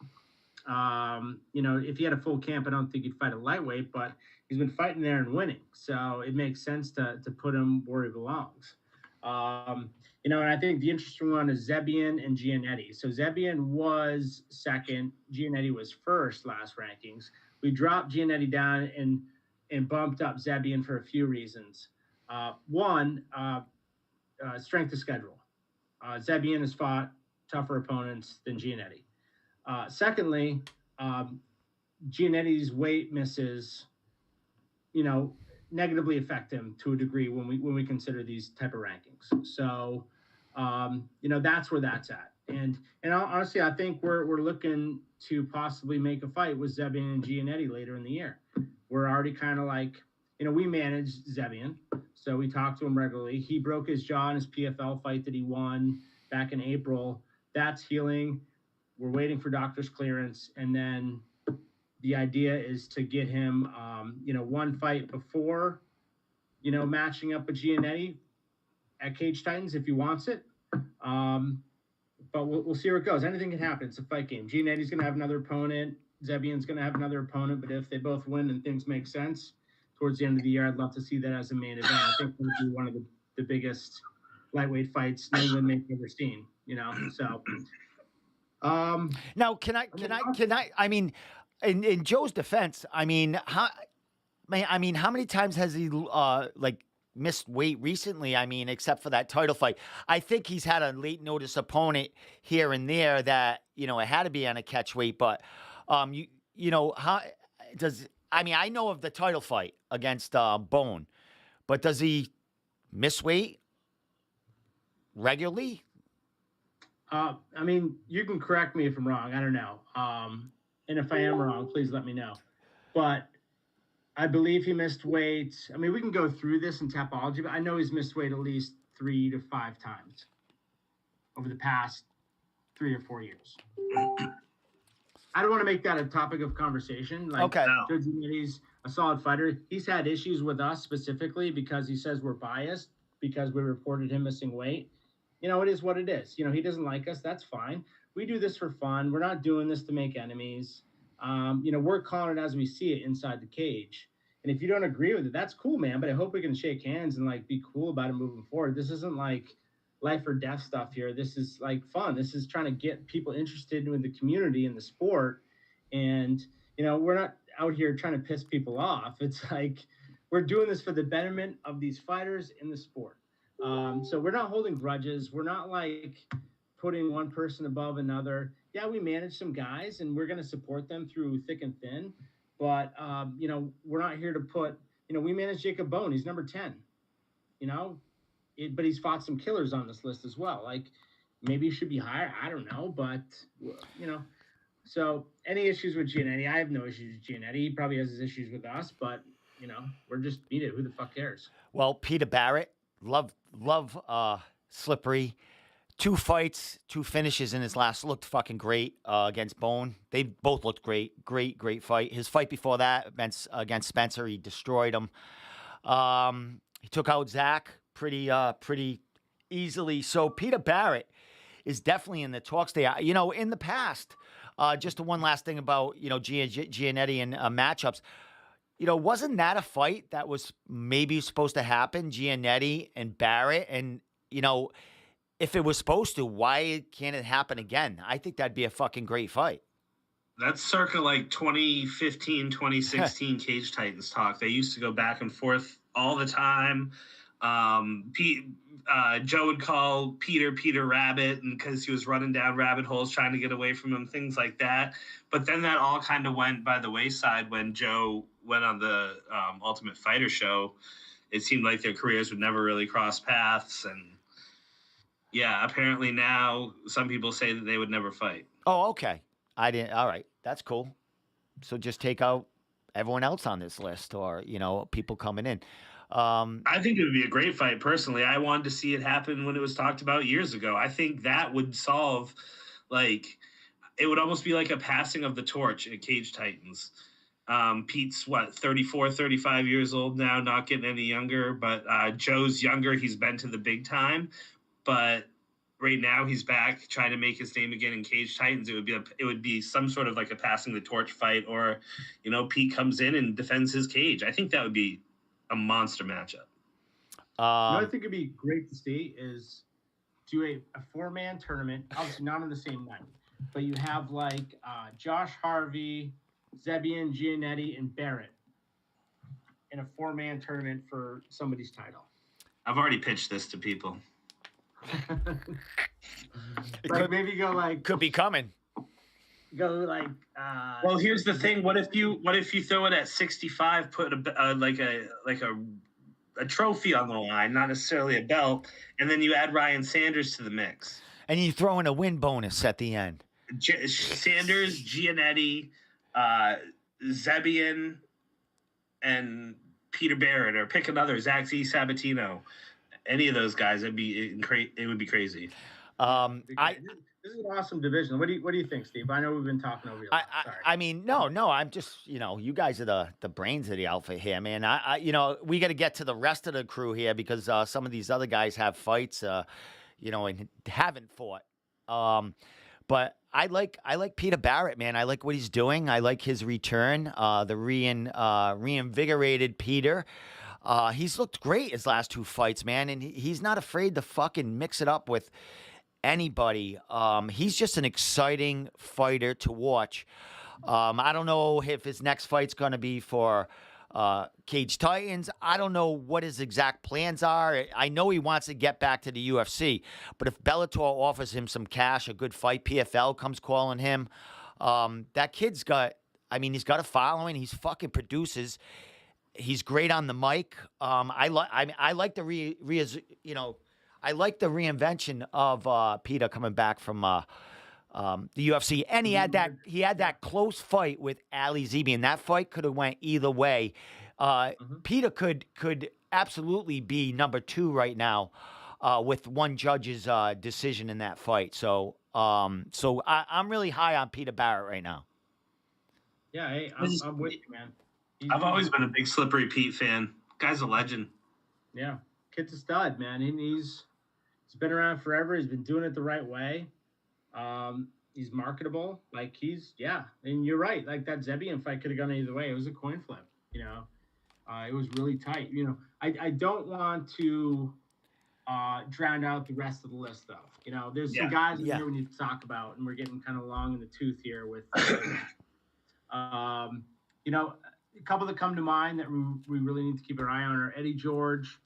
If he had a full camp, I don't think he'd fight a lightweight, but he's been fighting there and winning. So it makes sense to put him where he belongs. And I think the interesting one is Zebian and Gianetti. So Zebian was second, Gianetti was first last rankings. We dropped Gianetti down and bumped up Zebian for a few reasons. One, strength of schedule. Zebian has fought tougher opponents than Gianetti. Secondly, Gianetti's weight misses, negatively affect him to a degree when we consider these type of rankings. So, that's where that's at. And honestly, I think we're looking to possibly make a fight with Zebian and Gianetti later in the year. We're already kind of like, we manage Zebian, so we talk to him regularly. He broke his jaw in his PFL fight that he won back in April. That's healing. We're waiting for doctor's clearance, and then the idea is to get him, one fight before, matching up with Gianetti at Cage Titans if he wants it. But we'll see where it goes. Anything can happen. It's a fight game. Gianetti's going to have another opponent. Zebian's going to have another opponent. But if they both win and things make sense towards the end of the year, I'd love to see that as a main event. I think it would be one of the biggest lightweight fights New England may have ever seen. So. Now, can I? I mean, in Joe's defense, how many times has he missed weight recently? Except for that title fight, I think he's had a late notice opponent here and there that it had to be on a catch weight. But how does? I know of the title fight against Bone, but does he miss weight regularly? You can correct me if I'm wrong. I don't know. And if I am wrong, please let me know. But I believe he missed weight. We can go through this in Tapology, but I know he's missed weight at least 3 to 5 times over the past 3 or 4 years. I don't want to make that a topic of conversation. Okay. He's a solid fighter. He's had issues with us specifically because he says we're biased because we reported him missing weight. It is what it is. He doesn't like us. That's fine. We do this for fun. We're not doing this to make enemies. We're calling it as we see it inside the cage. And if you don't agree with it, that's cool, man. But I hope we can shake hands and be cool about it moving forward. This isn't life or death stuff here. This is fun. This is trying to get people interested in the community and the sport. And, we're not out here trying to piss people off. It's we're doing this for the betterment of these fighters in the sport. So we're not holding grudges. We're not putting one person above another. Yeah, we manage some guys and we're going to support them through thick and thin. But, we're not here to put, we manage Jacob Bone. He's number 10, but he's fought some killers on this list as well. Maybe he should be higher. I don't know. But, so any issues with Gianetti? I have no issues with Gianetti. He probably has his issues with us, but, we're just beat it. Who the fuck cares? Well, Peter Barrett. Love Slippery. 2 fights, 2 finishes in his last. Looked fucking great against Bone. They both looked great. Great fight. His fight before that against Spencer, he destroyed him. He took out Zach pretty easily. So Peter Barrett is definitely in the talks there. In the past, just one last thing about Gianetti and matchups. Wasn't that a fight that was maybe supposed to happen, Gianetti and Barrett? And, if it was supposed to, why can't it happen again? I think that'd be a fucking great fight. That's circa 2015, 2016 Cage Titans talk. They used to go back and forth all the time. Joe would call Peter Rabbit, and because he was running down rabbit holes trying to get away from him, things like that. But then that all kind of went by the wayside when Joe went on the Ultimate Fighter show. It seemed like their careers would never really cross paths, and Yeah, apparently now some people say that they would never fight. Oh, okay. I didn't. All right, that's cool. So just take out everyone else on this list, or people coming in. I think it would be a great fight. Personally, I wanted to see it happen when it was talked about years ago. I think that would solve, like, it would almost be like a passing of the torch at Cage Titans. Pete's 34, 35 years old now, not getting any younger, but Joe's younger. He's been to the big time, but right now he's back trying to make his name again in Cage Titans. It would be some sort of like a passing the torch fight, or Pete comes in and defends his cage. I think that would be a monster matchup. I think it'd be great to see is do a 4-man tournament, obviously not on the same night, but you have like Josh Harvey, Zebian, Gianetti, and Barrett in a 4-man tournament for somebody's title. I've already pitched this to people. Maybe go like could be coming. Go like. Well, here's the thing. What if you throw it at 65? Put a trophy on the line, not necessarily a belt, and then you add Ryan Sanders to the mix. And you throw in a win bonus at the end. Sanders, Gianetti, Zebian, and Peter Barrett, or pick another, Zach Z. Sabatino. Any of those guys, it would be crazy. This is an awesome division. What do you think, Steve? I know we've been talking over you. I mean, no. I'm just, you guys are the brains of the outfit here, man. We got to get to the rest of the crew here because some of these other guys have fights, and haven't fought. But I like Peter Barrett, man. I like what he's doing. I like his return. The reinvigorated Peter. He's looked great his last 2 fights, man, and he's not afraid to fucking mix it up with anybody. He's just an exciting fighter to watch. I don't know if his next fight's going to be for Cage Titans. I don't know what his exact plans are. I know he wants to get back to the UFC, but if Bellator offers him some cash, a good fight, PFL comes calling him, that kid's got a following. He's fucking produces. He's great on the mic. I like the I like the reinvention of Peter coming back from the UFC, and he had that close fight with Ali Zebi, and that fight could have went either way. Peter could absolutely be number 2 right now with one judge's decision in that fight. So I'm really high on Peter Barrett right now. Yeah, hey, I'm with you, man. I've always been a big Slippery Pete fan. Guy's a legend. Yeah, kid's a stud, man. He's been around forever. He's been doing it the right way. He's marketable. And you're right. Like that Zebian fight could have gone either way. It was a coin flip. It was really tight. I don't want to drown out the rest of the list, though. There's some guys in here we need to talk about, and we're getting kind of long in the tooth here with. A couple that come to mind that we really need to keep an eye on are Eddie George,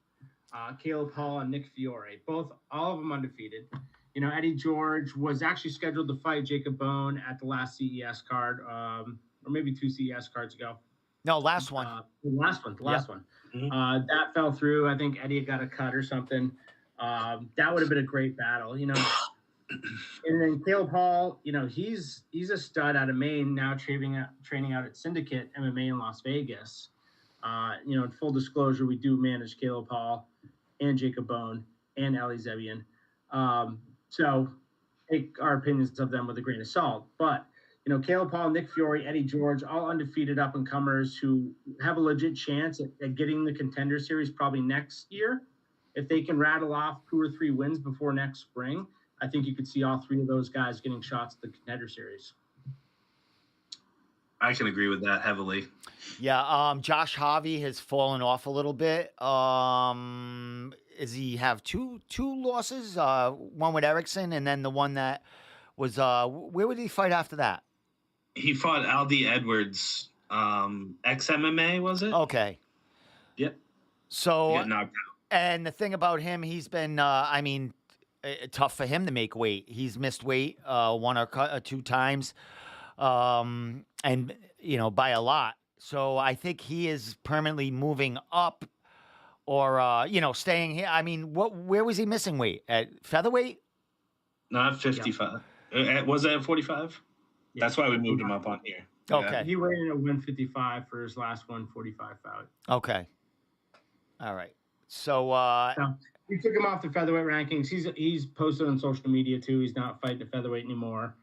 Caleb Hall, and Nick Fiore. All of them undefeated. Eddie George was actually scheduled to fight Jacob Bone at the last CES card, or maybe 2 CES cards ago. No, last one. The last one. Mm-hmm. That fell through. I think Eddie got a cut or something. That would have been a great battle, And then Caleb Hall, he's a stud out of Maine, now training out at Syndicate MMA in Las Vegas. In full disclosure, we do manage Caleb Hall and Jacob Bone and Ali Zebian. So take our opinions of them with a grain of salt. But, Caleb Hall, Nick Fiore, Eddie George, all undefeated up-and-comers who have a legit chance at getting the Contender Series probably next year. If they can rattle off 2 or 3 wins before next spring, I think you could see all 3 of those guys getting shots at the Contender Series. I can agree with that heavily. Yeah, Josh Harvey has fallen off a little bit. Does he have two losses? One with Erickson, and then the one that was where would he fight after that? He fought Aldi Edwards, ex-MMA, was it? Okay. Yep. So he got knocked out. And the thing about him, he's been tough for him to make weight. He's missed weight 1 or 2 times, and by a lot. So I think he is permanently moving up or staying here? I mean, where was he missing weight? At featherweight? Not 55. Was it at 45? Yeah. That's why we moved him up on here. Okay. Yeah. He weighed in at 155 for his last 145 bout. Okay. All right. So we took him off the featherweight rankings. He's posted on social media too. He's not fighting the featherweight anymore.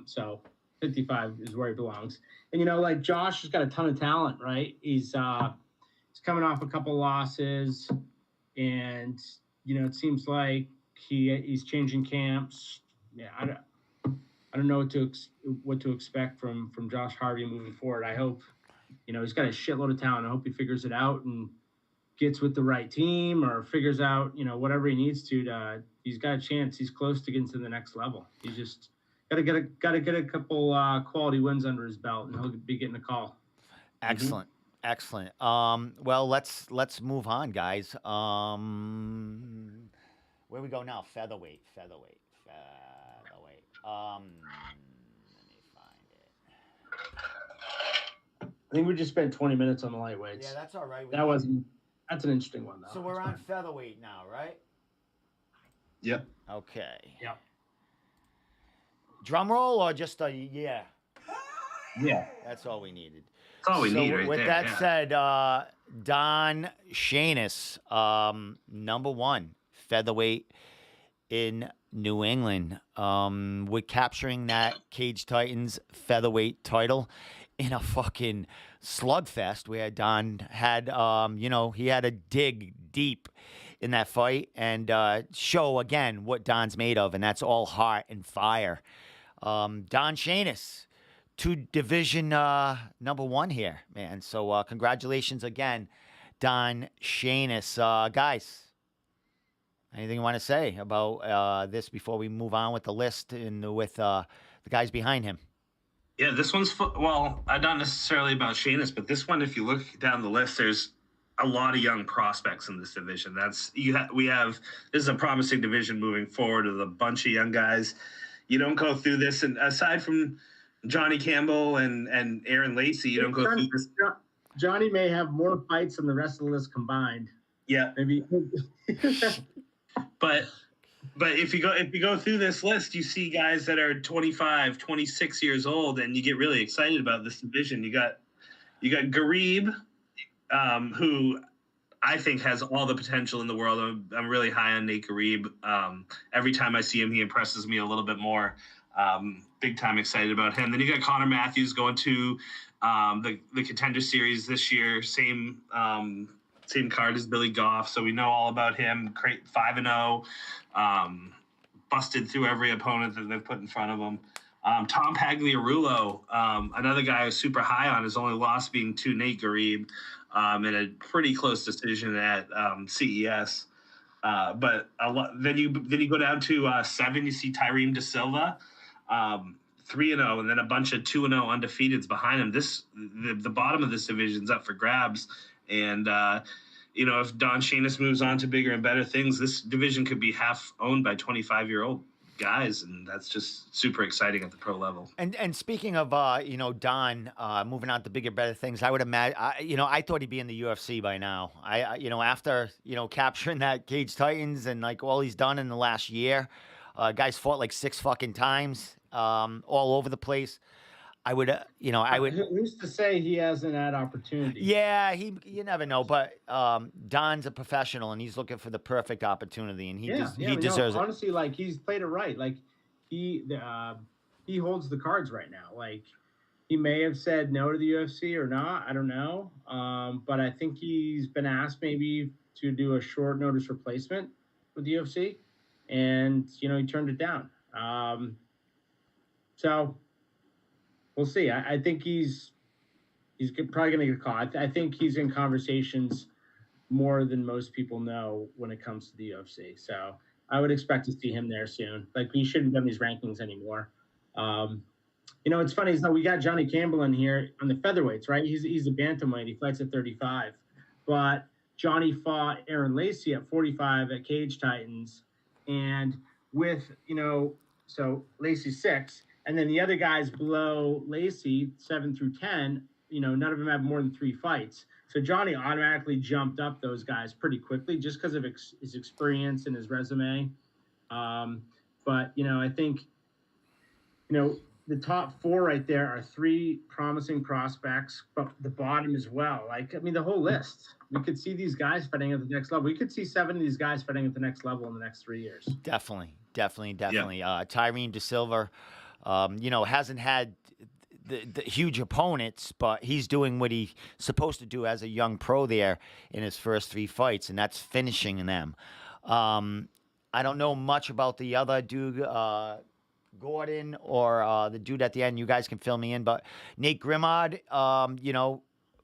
So 55 is where he belongs. And like Josh has got a ton of talent, right? He's coming off a couple losses, and it seems like he's changing camps. Yeah, I don't know what to expect from Josh Harvey moving forward. I hope he's got a shitload of talent. I hope he figures it out and gets with the right team, or figures out whatever he needs to. He's got a chance. He's close to getting to the next level. He's just got to get a couple quality wins under his belt, and he'll be getting a call. Excellent. Excellent. Well, let's move on, guys. Where we go now? Featherweight. Let me find it. I think we just spent 20 minutes on the lightweights. Yeah, that's all right. That's an interesting one, though. So we're on featherweight now, right? Yep. Okay. Yep. Drum roll or just a yeah? Yeah. That's all we needed. That's all we need right with there. That said, Don Chainis, number 1 featherweight in New England. We're capturing that Cage Titans featherweight title in a fucking slugfest where Don had, he had to dig deep in that fight and show again what Don's made of, and that's all heart and fire. Don Chainis, to division number 1 here, man. So congratulations again, Don Chainis. Guys, anything you want to say about this before we move on with the list and with the guys behind him? Yeah, this one's not necessarily about Chainis, but this one, if you look down the list, there's a lot of young prospects in this division. This is a promising division moving forward with a bunch of young guys. You don't go through this, and aside from Johnny Campbell and Aaron Lacey, you don't go through this. Johnny may have more fights than the rest of the list combined. Yeah, maybe. But if you go through this list, you see guys that are 25, 26 years old, and you get really excited about this division. You got Garib, who I think has all the potential in the world. I'm really high on Nate Garib. Every time I see him, he impresses me a little bit more. Big time excited about him. Then you got Connor Matthews going to the Contender Series this year. Same card as Billy Goff, so we know all about him. 5-0, busted through every opponent that they've put in front of him. Tom Pagliarulo, another guy I was super high on, his only loss being to Nate Garib in a pretty close decision at CES. But then you go down to 7, you see Tyrion Da Silva, 3-0, and then a bunch of 2-0 undefeateds behind him. The bottom of this division's up for grabs, and if Don Chainis moves on to bigger and better things, this division could be half owned by 25-year-old guys, and that's just super exciting at the pro level. And speaking of Don moving on to bigger, better things, I would imagine I thought he'd be in the UFC by now. After capturing that Cage Titans and like all he's done in the last year, guys fought like 6 fucking times, all over the place. I would. Who's to say he hasn't had opportunity? Yeah, you never know. But Don's a professional, and he's looking for the perfect opportunity, and he deserves it. Honestly, like he's played it right. Like he holds the cards right now. Like he may have said no to the UFC or not. I don't know. But I think he's been asked maybe to do a short notice replacement with the UFC, and he turned it down. So. We'll see. I think he's probably going to get a call. I think he's in conversations more than most people know when it comes to the UFC. So I would expect to see him there soon. Like, he shouldn't have done these rankings anymore. It's funny. So we got Johnny Campbell in here on the featherweights, right? He's a bantamweight. He fights at 35. But Johnny fought Aaron Lacey at 45 at Cage Titans. And with, so Lacey 6. And then the other guys below Lacey, 7 through 10, none of them have more than 3 fights. So Johnny automatically jumped up those guys pretty quickly just because of his experience and his resume. But, I think, the top 4 right there are 3 promising prospects, but the bottom as well. The whole list. We could see these guys fighting at the next level. We could see 7 of these guys fighting at the next level in the next 3 years. Definitely. Yeah. Tyrion Da Silva, hasn't had the huge opponents, but he's doing what he's supposed to do as a young pro there in his first 3 fights, and that's finishing them. I don't know much about the other dude, Gordon, or the dude at the end. You guys can fill me in, but Nate Grimaud,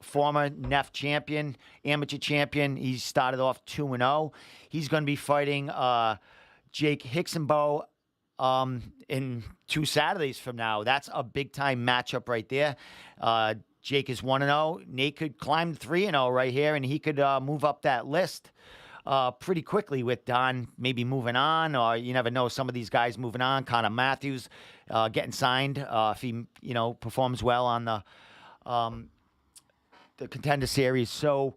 former NEF champion, amateur champion. He started off 2-0. He's going to be fighting Jake Hixenbow in 2 Saturdays from now. That's a big-time matchup right there. Jake is 1-0. Nate could climb 3-0 right here, and he could move up that list pretty quickly with Don maybe moving on, or you never know, some of these guys moving on. Connor Matthews getting signed if he, performs well on the Contender Series. So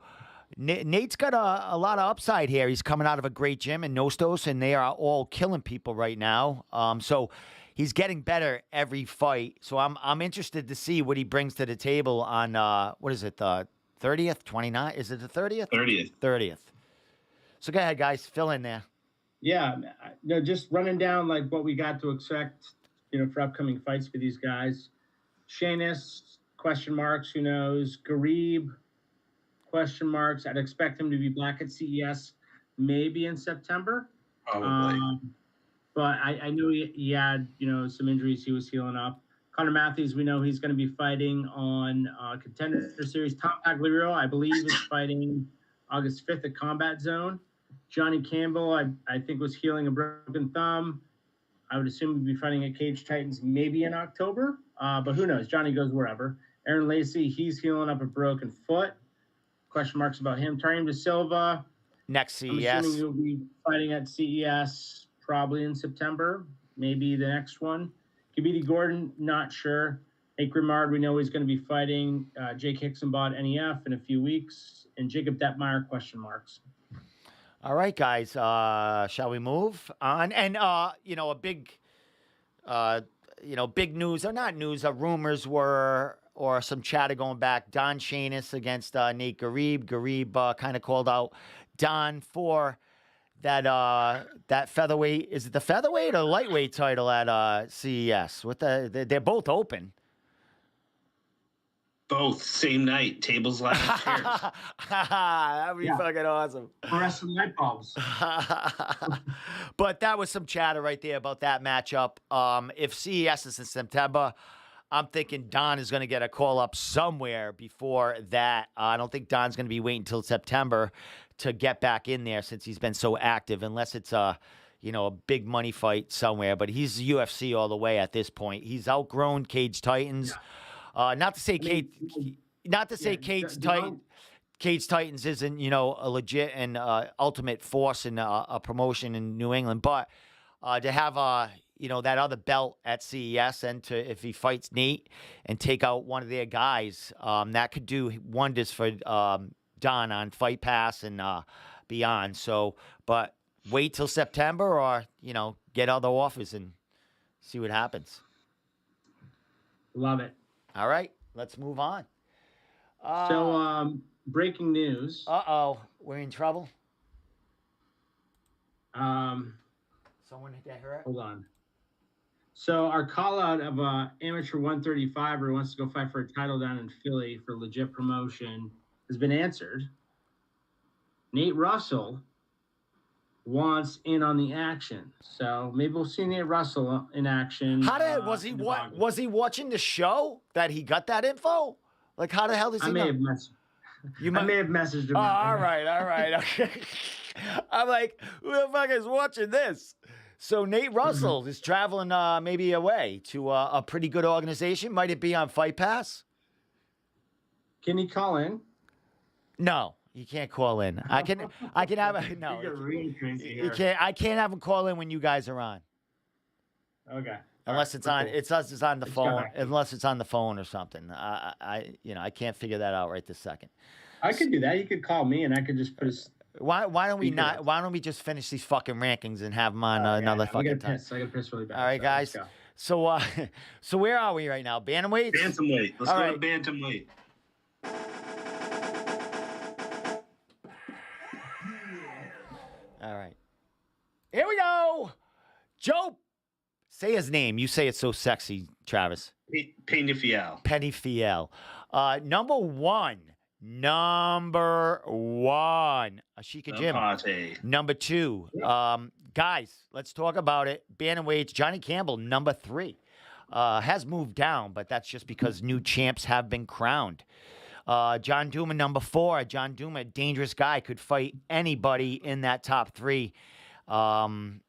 Nate's got a lot of upside here. He's coming out of a great gym in Nostos, and they are all killing people right now. So he's getting better every fight. So I'm interested to see what he brings to the table on what is it, the 30th, 29th? Is it the 30th? 30th. So go ahead, guys, fill in there. Yeah, just running down what we got to expect, for upcoming fights for these guys. Chainis, question marks, who knows? Garib, question marks. I'd expect him to be back at CES maybe in September. Probably. But I knew he had, some injuries he was healing up. Connor Matthews, we know he's going to be fighting on Contender Series. Tom Pagliarulo, I believe, is fighting August 5th at Combat Zone. Johnny Campbell, I think, was healing a broken thumb. I would assume he'd be fighting at Cage Titans maybe in October, but who knows? Johnny goes wherever. Aaron Lacey, he's healing up a broken foot. Question marks about him. Tyrion Da Silva. Next CES. I'm assuming he'll be fighting at CES probably in September, maybe the next one. Khabib Gordon, not sure. Nate Grimaud, we know he's going to be fighting Jake Hixenbow NEF in a few weeks. And Jacob Detmeyer, question marks. All right, guys. Shall we move on? And a big, big news, or not news, rumors were, or some chatter going back. Don Chainis against Nate Garib. Garib kind of called out Don for that featherweight. Is it the featherweight or lightweight title at CES? They're both open. Both same night, tables, ladders, chairs. That'd be fucking awesome. For us, some light bulbs. But that was some chatter right there about that matchup. If CES is in September, I'm thinking Don is going to get a call up somewhere before that. I don't think Don's going to be waiting until September to get back in there since he's been so active, unless it's a big money fight somewhere. But he's UFC all the way at this point. He's outgrown Cage Titans. Yeah. Not to say Cage Titans isn't, a legit and ultimate force in a promotion in New England, but to have that other belt at CES, and if he fights Nate and take out one of their guys, that could do wonders for Don on Fight Pass and beyond. So, but wait till September, or get other offers and see what happens. Love it. All right, let's move on. Breaking news. We're in trouble. Someone get hurt? Hold on. So our call out of amateur 135er who wants to go fight for a title down in Philly for legit promotion has been answered. Nate Russell wants in on the action, so maybe we'll see Nate Russell in action. Was he watching the show that he got that info? Like, how the hell does he know? I may have messaged him. All right. Okay. I'm like, who the fuck is watching this? So Nate Russell is traveling maybe away to a pretty good organization. Might it be on Fight Pass? Can he call in? No. You can't call in. I can have a no. You can't. I can't have him call in when you guys are on. Okay. Unless it's on, cool. it's on the Just phone. got back to you. Unless it's on the phone or something. I can't figure that out right this second. I could do that. You could call me, and I could just put his. Why don't we Speaker not? up. Why don't we just finish these fucking rankings and have them on another I fucking gotta time? piss. I gotta piss really bad. All right, so let's guys. go. So so where are we right now? Bantamweights. Bantamweight. Let's All go right. to bantamweight. All right. Here we go. Joe, say his name. You say it so sexy, Travis. Payne Fiel. Penny Fiel. Number one. Ashika Jim. Pate. Number two. Guys, let's talk about it. Bantamweights. Johnny Campbell, number three. Has moved down, but that's just because new champs have been crowned. John Duma, number four. John Duma, dangerous guy, could fight anybody in that top three. And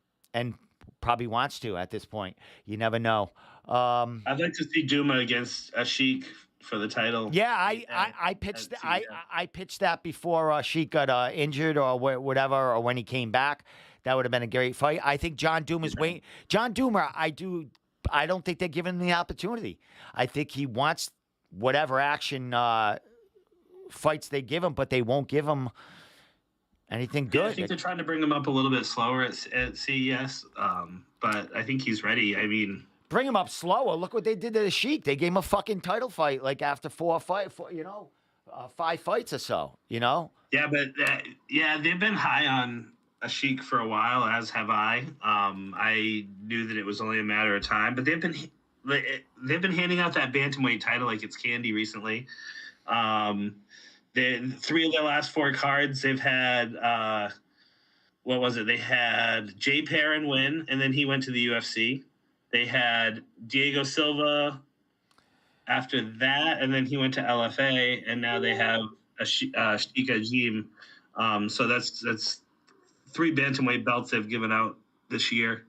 probably wants to at this point. You never know. I'd like to see Duma against Ashik for the title. Yeah, I pitched I pitched that before Sheik got injured or whatever, or when he came back. That would have been a great fight. I think John Duma's waiting. John Duma, I don't think they're giving him the opportunity. I think he wants whatever action fights they give him, but they won't give him anything good. Yeah, I think they're trying to bring him up a little bit slower at CES, but I think he's ready. I mean, bring him up slower. Look what they did to the Sheik. They gave him a fucking title fight like after 5 fights or so. Yeah, but they've been high on Ashik for a while, as have I. I knew that it was only a matter of time, but they've been handing out that bantamweight title like it's candy recently. Three of their last four cards, they've had what was it? They had Jay Perrin win, and then he went to the UFC. They had Diego Silva after that, and then he went to LFA, and now they have Ashika Jim. So that's 3 bantamweight belts they've given out this year.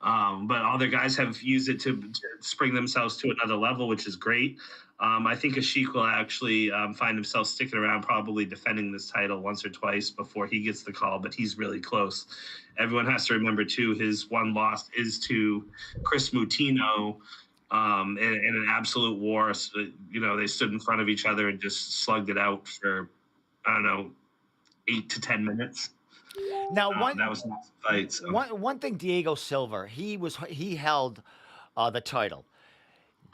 But all their guys have used it to spring themselves to another level, which is great. I think Ashik will actually find himself sticking around, probably defending this title once or twice before he gets the call, but he's really close. Everyone has to remember, too, his one loss is to Chris Mutino in an absolute war. So, they stood in front of each other and just slugged it out for, 8 to 10 minutes. Now, that was not a fight. So. One thing, Diego Silva, he held the title.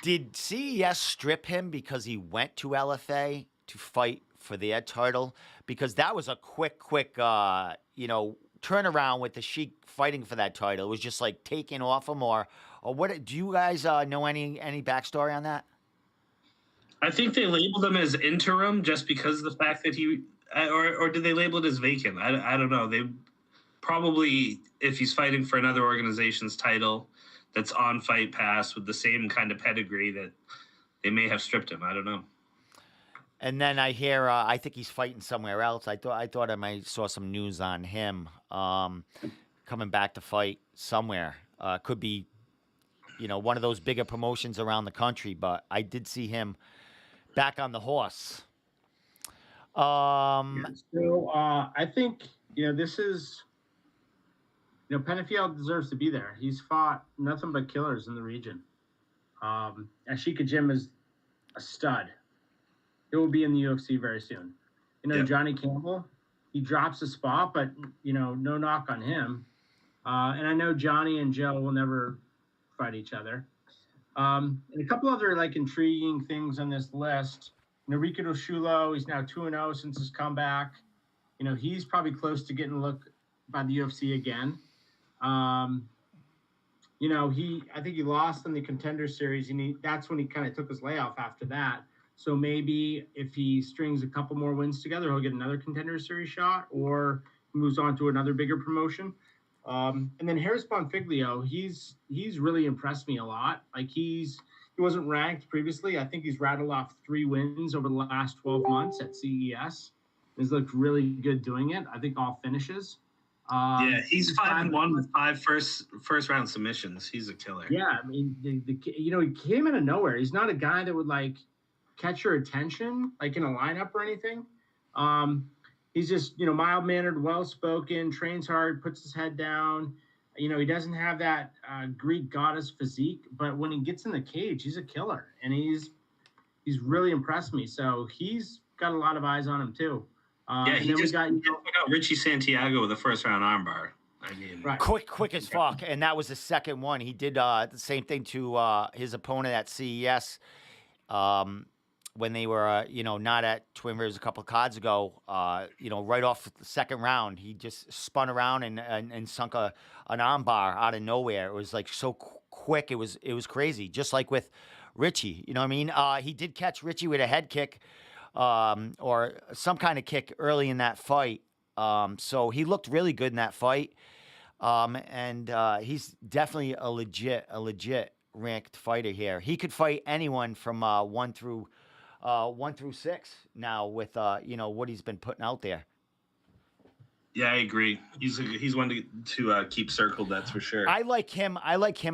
Did CES strip him because he went to LFA to fight for their title? Because that was a quick turnaround with the Sheik fighting for that title. It was just like taking off him, or what? Do you guys know any backstory on that? I think they labeled him as interim just because of the fact that he. Or did they label it as vacant? I don't know. They probably, if he's fighting for another organization's title that's on Fight Pass with the same kind of pedigree, that they may have stripped him. I don't know. And then I hear, I think he's fighting somewhere else. I thought I might saw some news on him coming back to fight somewhere. Could be, one of those bigger promotions around the country. But I did see him back on the horse. I think this is Penafiel deserves to be there. He's fought nothing but killers in the region. Ashika Jim is a stud. It will be in the UFC very soon. Yep. Johnny Campbell, he drops a spot, but no knock on him. And I know Johnny and Joe will never fight each other. And a couple other intriguing things on this list. Noriko Doshula, he's now 2-0 since his comeback. He's probably close to getting a look by the UFC again. I think he lost in the Contender Series, and that's when he kind of took his layoff after that. So maybe if he strings a couple more wins together, he'll get another Contender Series shot, or moves on to another bigger promotion. And then Harrisbona Figuelo, he's really impressed me a lot. He wasn't ranked previously. I think he's rattled off 3 wins over the last 12 months at CES. He's looked really good doing it. I think all finishes. He's 5-1 with 5 first round submissions. He's a killer. Yeah, I mean, he came out of nowhere. He's not a guy that would catch your attention in a lineup or anything. He's just mild mannered, well spoken, trains hard, puts his head down. He doesn't have that Greek goddess physique, but when he gets in the cage, he's a killer, and he's really impressed me. So he's got a lot of eyes on him too. He just got Richie Santiago with a first-round armbar. I mean, right. quick as fuck, and that was the second one. He did the same thing to his opponent at CES when they were, not at Twin Rivers a couple of cards ago. Right off the second round, he just spun around and sunk an armbar out of nowhere. It was like so quick. It was crazy. Just like with Richie, you know what I mean? He did catch Richie with a head kick or some kind of kick early in that fight. So he looked really good in that fight. And he's definitely a legit ranked fighter here. He could fight anyone from 1 through 6 now with what he's been putting out there. Yeah, I agree. He's one to keep circled. That's for sure. I like him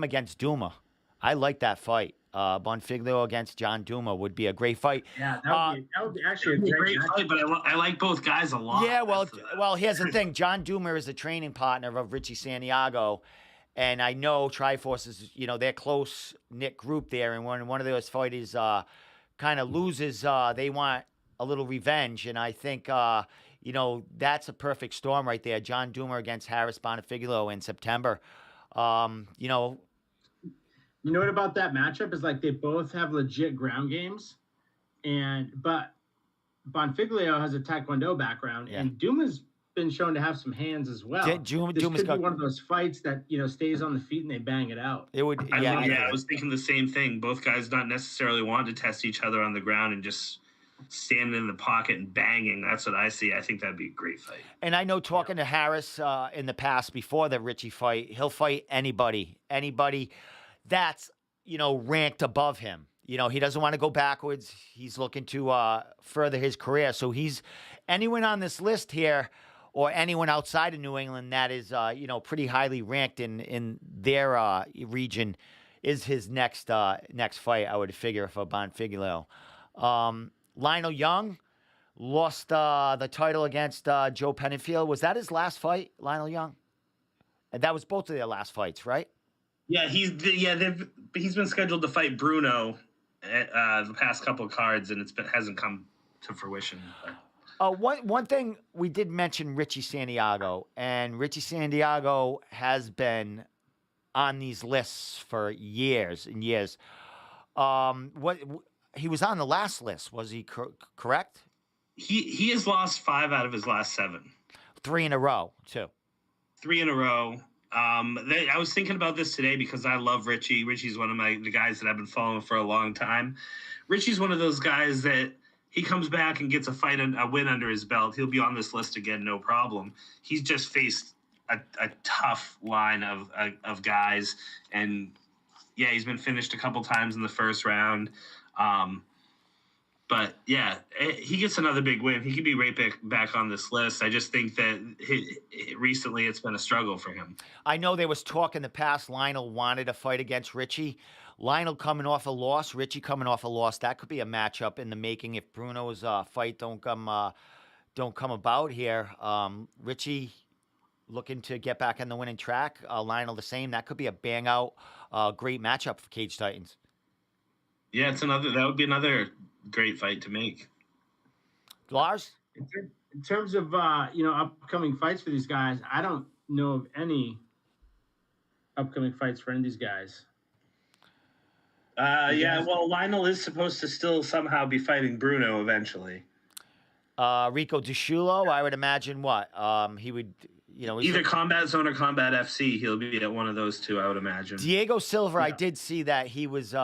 against Duma. I like that fight. Bonfiglio against John Duma would be a great fight. Yeah, that would be actually a great fight. But I like both guys a lot. Yeah, well, here's the thing. John Duma is a training partner of Richie Santiago, and I know Triforce is, they're close knit group there. And when one of those fighters kind of loses, they want a little revenge, and I think that's a perfect storm right there. John Duma against Harrisbona Figuelo in September. You know what about that matchup is like they both have legit ground games, but Bonfiglio has a Taekwondo background, and Duma's been shown to have some hands as well. This could be one of those fights that stays on the feet and they bang it out. It would. I was thinking the same thing. Both guys not necessarily wanting to test each other on the ground and just standing in the pocket and banging. That's what I see. I think that'd be a great fight. And I know talking to Harris in the past before the Richie fight, he'll fight anybody that's, ranked above him. He doesn't want to go backwards. He's looking to further his career. So anyone on this list here or anyone outside of New England that is, pretty highly ranked in their region is his next fight, I would figure, for Bonfiglio. Lionel Young lost the title against Joe Penninfield. Was that his last fight, Lionel Young? And that was both of their last fights, right? Yeah, he's been scheduled to fight Bruno the past couple of cards, and hasn't come to fruition. One thing we did mention Richie Santiago, and Richie Santiago has been on these lists for years and years. He was on the last list, was he correct? He has lost 5 out of his last 7. 3 in a row, too. 3 in a row. I was thinking about this today because I love Richie. Richie's one of the guys that I've been following for a long time. Richie's one of those guys that he comes back and gets a win under his belt. He'll be on this list again, no problem. He's just faced a tough line of guys, and he's been finished a couple times in the first round. But he gets another big win. He could be right back on this list. I just think that recently it's been a struggle for him. I know there was talk in the past Lionel wanted a fight against Richie. Lionel coming off a loss, Richie coming off a loss. That could be a matchup in the making if Bruno's fight don't come about here. Richie looking to get back on the winning track. Lionel the same. That could be a bang out, great matchup for Cage Titans. Yeah, that would be another great fight to make. Lars? In terms of upcoming fights for these guys, I don't know of any upcoming fights for any of these guys. Well, Lionel is supposed to still somehow be fighting Bruno eventually. Rico Doshula, I would imagine he would, either Combat Zone or Combat FC. He'll be at one of those two, I would imagine. Diego Silva, I did see that he was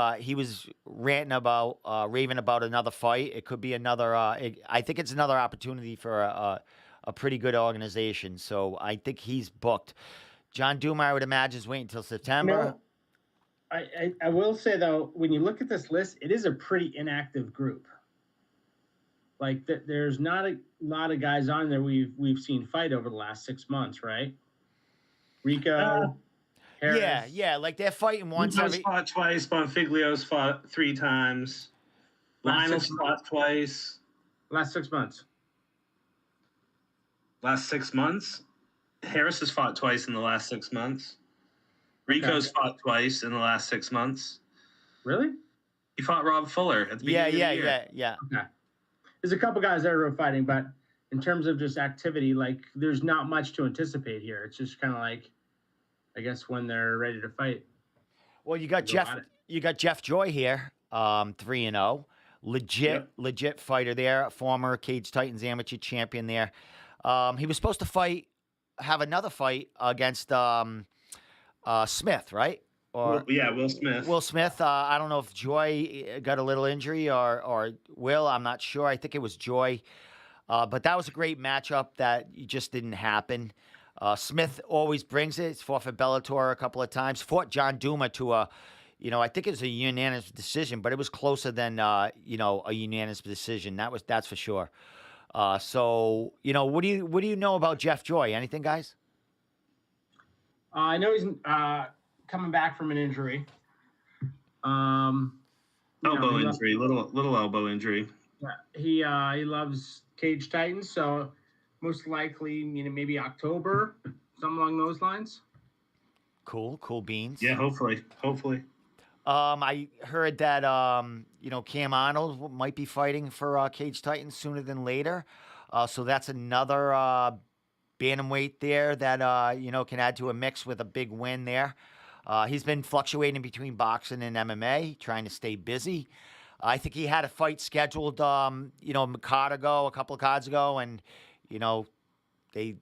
raving about another fight. It could be another. I think it's another opportunity for a pretty good organization. So I think he's booked. John Duma, I would imagine, is waiting until September. I will say though, when you look at this list, it is a pretty inactive group. Like there's not a lot of guys on there we've seen fight over the last 6 months, right? Rico, Harris. Yeah, like they're fighting once. Rico's fought twice. Bonfiglio's fought 3 times. Lionel's fought twice. Last 6 months. Last 6 months. Harris has fought twice in the last 6 months. Rico's fought twice in the last 6 months. Really? He fought Rob Fuller at the beginning of the year. Yeah. Okay. There's a couple guys that are fighting, but in terms of just activity, like there's not much to anticipate here. It's just kind of like, I guess, when they're ready to fight. Well, you got Jeff Joy here, 3-0. Legit fighter there, former Cage Titans amateur champion there. He was supposed to have another fight against Smith, right? Will Smith. Will Smith. I don't know if Joy got a little injury or Will. I'm not sure. I think it was Joy. But that was a great matchup that just didn't happen. Smith always brings it. He's fought for Bellator a couple of times. Fought John Duma to I think it was a unanimous decision, but it was closer than a unanimous decision. That's for sure. So what do you know about Jeff Joy? Anything, guys? I know he's coming back from an injury. Elbow injury, little elbow injury. Yeah, he loves Cage Titans, so most likely, maybe October, something along those lines. Cool beans. Yeah, hopefully. I heard that Cam Arnold might be fighting for Cage Titans sooner than later. So that's another bantamweight there that can add to a mix with a big win there. He's been fluctuating between boxing and MMA, trying to stay busy. I think he had a fight scheduled, a couple of cards ago, and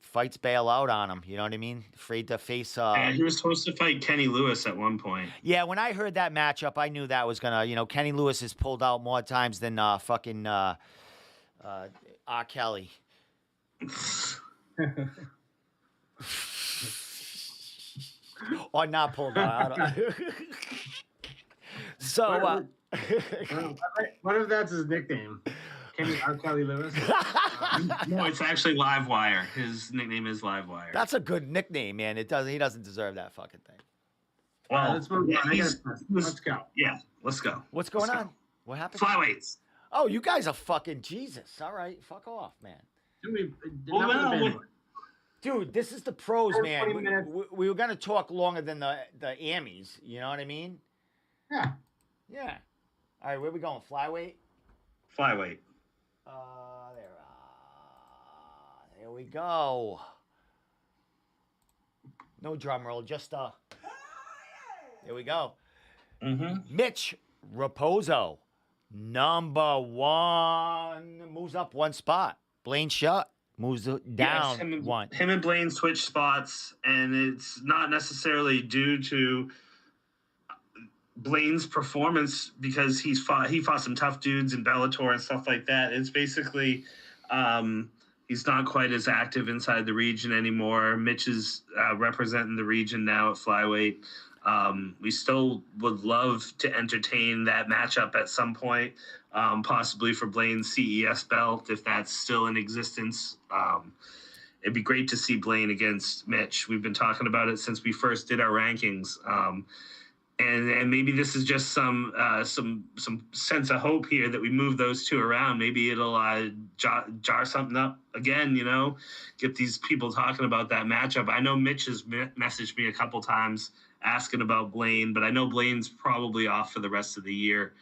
fights bail out on him. You know what I mean? Afraid to face. He was supposed to fight Kenny Lewis at one point. Yeah, when I heard that matchup, I knew that was gonna. Kenny Lewis has pulled out more times than fucking R. Kelly. Or not pulled out. So. What if that's his nickname? R. Kelly Lewis? No, it's actually Livewire. His nickname is Livewire. That's a good nickname, man. He doesn't deserve that fucking thing. Well, let's move on. Let's go. Yeah, let's go. What's going on? What happened? Flyweights. Oh, you guys are fucking Jesus. All right, fuck off, man. Dude, this is the pros, man. We were gonna talk longer than the Ammies. You know what I mean? Yeah. Yeah. All right, where we going? Flyweight. There we go. No drum roll, just there we go. Mm-hmm. Mitch Raposo, number 1, moves up one spot. Blaine Shutt moves down one. Him and Blaine switch spots, and it's not necessarily due to Blaine's performance because he fought some tough dudes in Bellator and stuff like that. It's basically he's not quite as active inside the region anymore. Mitch is representing the region now at flyweight. We still would love to entertain that matchup at some point, possibly for Blaine's CES belt if that's still in existence. It'd be great to see Blaine against Mitch. We've been talking about it since we first did our rankings. And maybe this is just some sense of hope here that we move those two around. Maybe it'll jar something up again, get these people talking about that matchup. I know Mitch has messaged me a couple times asking about Blaine, but I know Blaine's probably off for the rest of the year,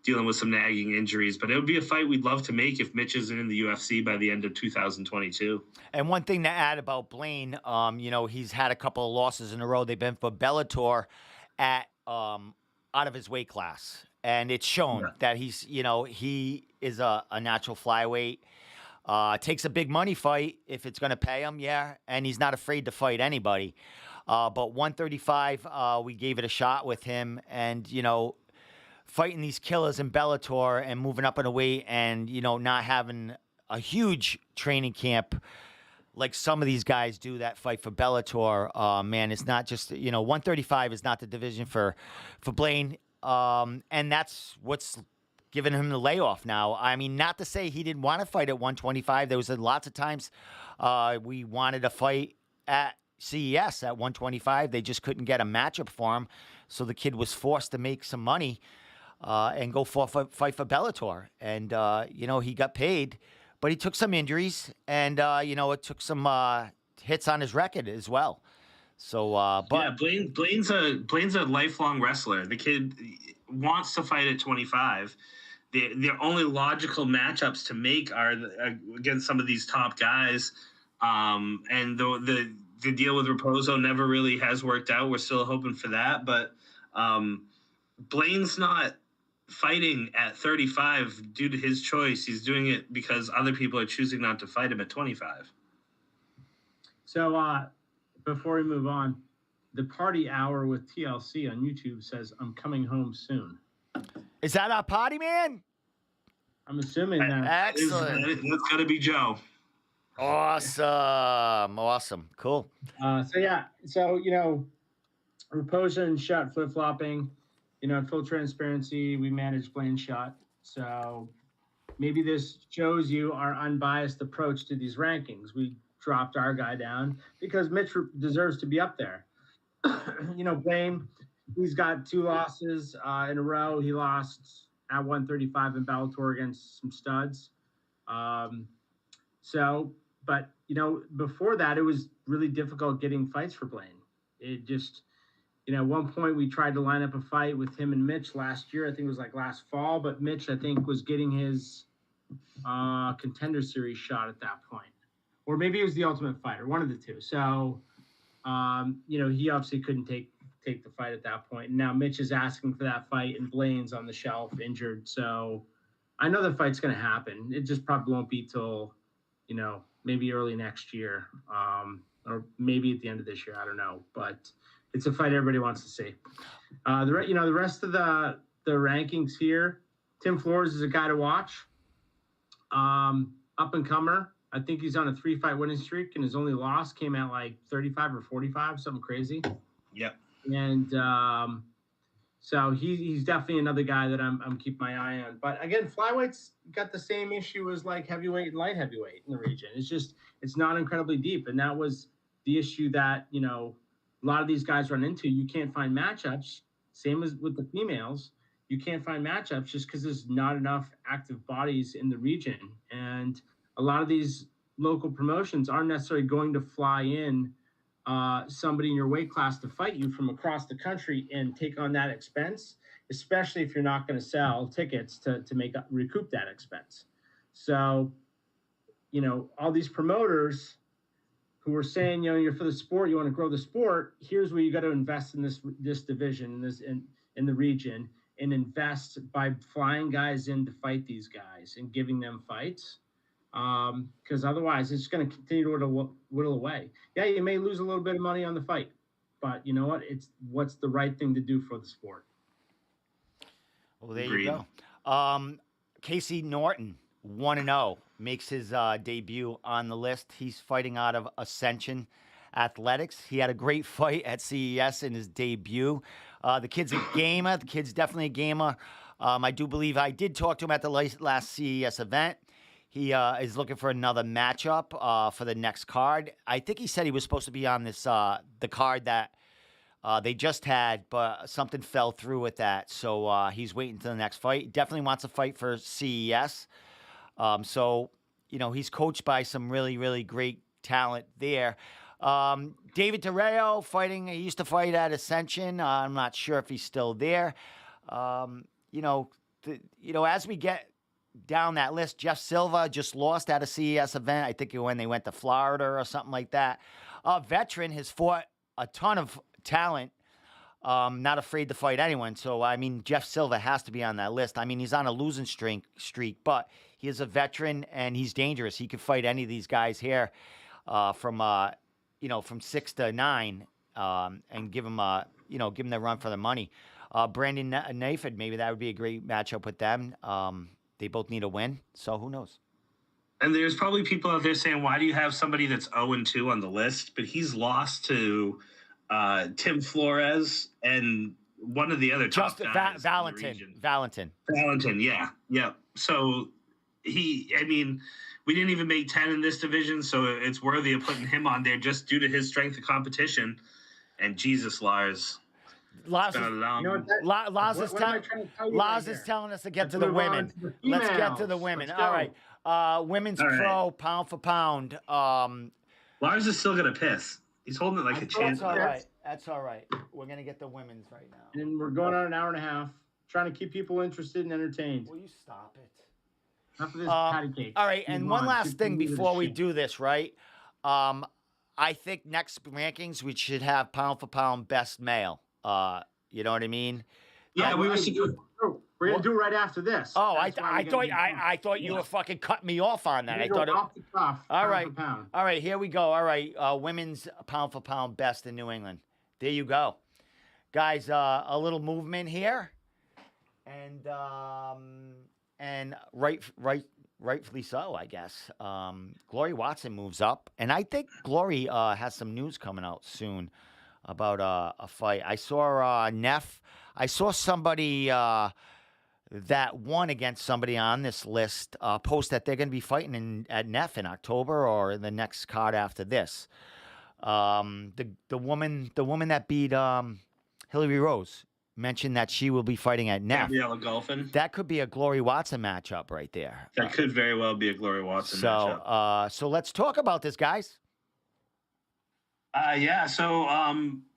dealing with some nagging injuries. But it would be a fight we'd love to make if Mitch isn't in the UFC by the end of 2022. And one thing to add about Blaine, he's had a couple of losses in a row. They've been for Bellator at out of his weight class, and it's shown that he's, he is a natural flyweight. Takes a big money fight if it's going to pay him, and he's not afraid to fight anybody. But 135, we gave it a shot with him, and fighting these killers in Bellator and moving up in a weight, and not having a huge training camp like some of these guys do that fight for Bellator. Man, it's not just 135 is not the division for Blaine, and that's what's giving him the layoff now. I mean, not to say he didn't want to fight at 125. There was lots of times we wanted to fight at CES at 125. They just couldn't get a matchup for him, so the kid was forced to make some money and go fight for Bellator. And he got paid, but he took some injuries, and it took some hits on his record as well. So, but Blaine's a lifelong wrestler. The kid wants to fight at 25. The only logical matchups to make are against some of these top guys. And the deal with Raposo never really has worked out. We're still hoping for that, but Blaine's not fighting at 35 due to his choice. He's doing it because other people are choosing not to fight him at 25. So before we move on, the Party Hour with TLC on YouTube says, "I'm coming home soon." Is that our party man? I'm assuming that. Excellent. That's got to be Joe. Awesome. Cool. So Raposo and shot flip-flopping. Full transparency, we managed Blaine's shot. So maybe this shows you our unbiased approach to these rankings. We dropped our guy down because Mitch deserves to be up there. Blaine, he's got 2 losses in a row. He lost at 135 in Bellator against some studs. But before that, it was really difficult getting fights for Blaine. It just, at one point we tried to line up a fight with him and Mitch last year. I think it was like last fall, but Mitch, I think, was getting his Contender Series shot at that point. Or maybe it was the Ultimate Fighter, one of the two. So, he obviously couldn't take the fight at that point. And now Mitch is asking for that fight, and Blaine's on the shelf, injured. So I know the fight's going to happen. It just probably won't be till, maybe early next year, or maybe at the end of this year. I don't know. But it's a fight everybody wants to see. The rest of the rankings here, Tim Flores is a guy to watch. Up and comer. I think he's on a 3-fight winning streak, and his only loss came at like 35 or 45, something crazy. Yep. And so he's definitely another guy that I'm keeping my eye on. But again, flyweights got the same issue as like heavyweight and light heavyweight in the region. It's not incredibly deep, and that was the issue that a lot of these guys run into. You can't find matchups. Same as with the females. You can't find matchups just because there's not enough active bodies in the region. And a lot of these local promotions aren't necessarily going to fly in somebody in your weight class to fight you from across the country and take on that expense, especially if you're not going to sell tickets to recoup that expense. So, all these promoters who are saying, you're for the sport, you want to grow the sport, here's where you got to invest in this division, in the region, and invest by flying guys in to fight these guys and giving them fights. Because otherwise it's going to continue to whittle away. Yeah, you may lose a little bit of money on the fight, but you know what? It's what's the right thing to do for the sport. Well, there you go. Casey Norton, 1-0, makes his debut on the list. He's fighting out of Ascension Athletics. He had a great fight at CES in his debut. The kid's a gamer. The kid's definitely a gamer. I do believe I did talk to him at the last CES event. He is looking for another matchup for the next card. I think he said he was supposed to be on this the card that they just had, but something fell through with that. So he's waiting until the next fight. He definitely wants a fight for CES. So, he's coached by some really, really great talent there. David Durrell fighting. He used to fight at Ascension. I'm not sure if he's still there. As we get down that list, Jeff Silva just lost at a CES event. I think when they went to Florida or something like that. Veteran has fought a ton of talent. Not afraid to fight anyone. So, Jeff Silva has to be on that list. He's on a losing streak, but he is a veteran and he's dangerous. He could fight any of these guys here from 6 to 9 and give him the run for the money. Brandon Nafid, maybe that would be a great matchup with them. They both need a win, so who knows? And there's probably people out there saying, why do you have somebody that's 0-2 on the list? But he's lost to Tim Flores and one of the other top guys. Valentin, yeah. So we didn't even make 10 in this division, so it's worthy of putting him on there just due to his strength of competition. And Jesus, Lars. Lars is telling us to get to the women. Let's get to the women. All right. Women's pro, pound for pound. Lars is still going to piss. He's holding it like a champ. That's all right. That's all right. We're going to get the women's right now. And we're going on an hour and a half, trying to keep people interested and entertained. Will you stop it? Enough of this patty cake. All right, and one last thing before we do this, right? I think next rankings we should have pound for pound best male. You know what I mean? Yeah, we're gonna do it right after this. Oh, I thought you were fucking cutting me off on that. I thought off the cuff. All right, here we go. All right, women's pound for pound best in New England. There you go, guys. A little movement here, and rightfully so, I guess. Gloria Watson moves up, and I think Gloria has some news coming out soon about a fight. I saw Neff. I saw somebody that won against somebody on this list post that they're going to be fighting at Neff in October or in the next card after this. The woman that beat Hillary Rose mentioned that she will be fighting at Neff. Gabriella Golfin. That could be a Gloria Watson matchup right there. That could very well be a Gloria Watson matchup. So let's talk about this, guys.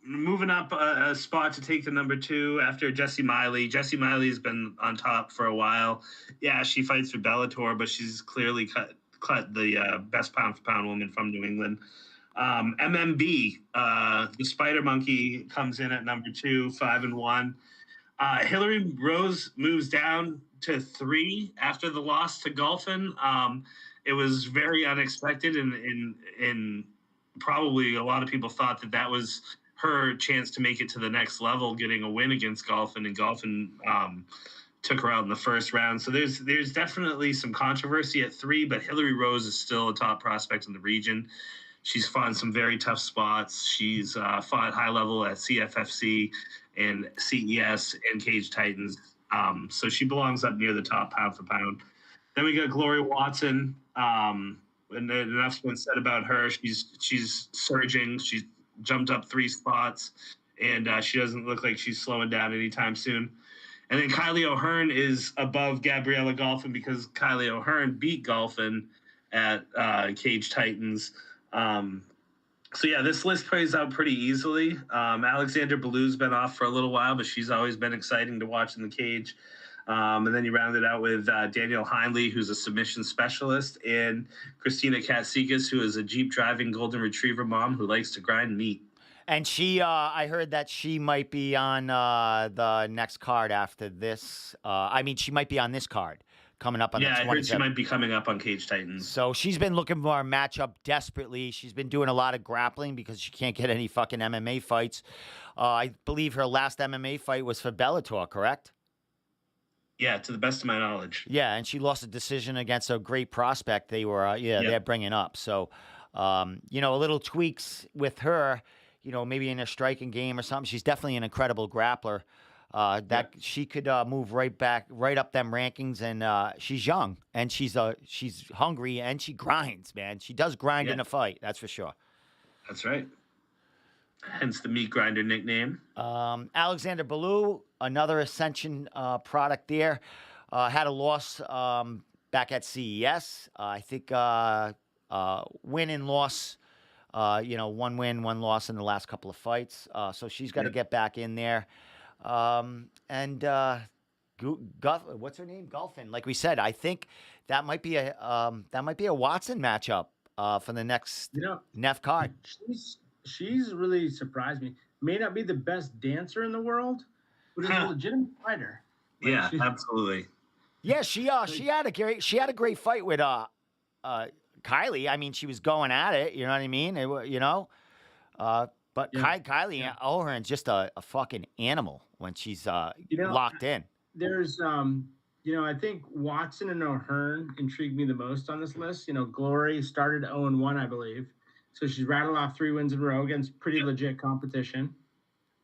Moving up a spot to take the number 2 after Jessie Miley. Jessie Miley's been on top for a while. Yeah, she fights for Bellator, but she's clearly cut the best pound-for-pound woman from New England. MMB, the Spider Monkey, comes in at number 2, 5-1. Hillary Rose moves down to 3 after the loss to Golfin. It was very unexpected, and probably a lot of people thought that was her chance to make it to the next level, getting a win against Golfin, and Golfin took her out in the first round. So there's definitely some controversy at 3, but Hillary Rose is still a top prospect in the region. She's fought in some very tough spots. She's fought high level at CFFC and CES and Cage Titans. So she belongs up near the top pound for pound. Then we got Gloria Watson. And enough's been said about her. She's surging. She's jumped up 3 spots, and she doesn't look like she's slowing down anytime soon. And then Kylie O'Hearn is above Gabriella Golfin because Kylie O'Hearn beat Golfin at Cage Titans. This list plays out pretty easily. Alexander Belew's been off for a little while, but she's always been exciting to watch in the cage. And then you round it out with Danielle Hindley, who's a submission specialist, and Christina Kasichus, who is a Jeep driving golden retriever mom who likes to grind meat. And she, I heard that she might be on the next card after this. She might be on this card coming up on the 27th. Yeah, I heard she might be coming up on Cage Titans. So she's been looking for a matchup desperately. She's been doing a lot of grappling because she can't get any fucking MMA fights. I believe her last MMA fight was for Bellator, correct? Yeah, to the best of my knowledge. Yeah, and she lost a decision against a great prospect they were, they're bringing up. So, a little tweaks with her, maybe in a striking game or something. She's definitely an incredible grappler. She could move right up them rankings, and she's young, and she's hungry, and she grinds, man. She does grind in a fight, that's for sure. That's right. Hence the meat grinder nickname. Alexander Belew, another Ascension product there, had a loss back at CES. I think win and loss, 1 win, 1 loss in the last couple of fights. So she's got to get back in there. And Goff, what's her name? Golfin. Like we said, I think that might be a Watson matchup for the next Neff card. She's really surprised me. May not be the best dancer in the world, but is a legitimate fighter. Absolutely. Yeah, she had a great fight with Kylie. I mean, she was going at it. You know what I mean? Kylie O'Hearn's just a fucking animal when she's locked in. There's I think Watson and O'Hearn intrigued me the most on this list. Glory started 0-1, I believe. So she's rattled off 3 wins in a row against pretty legit competition.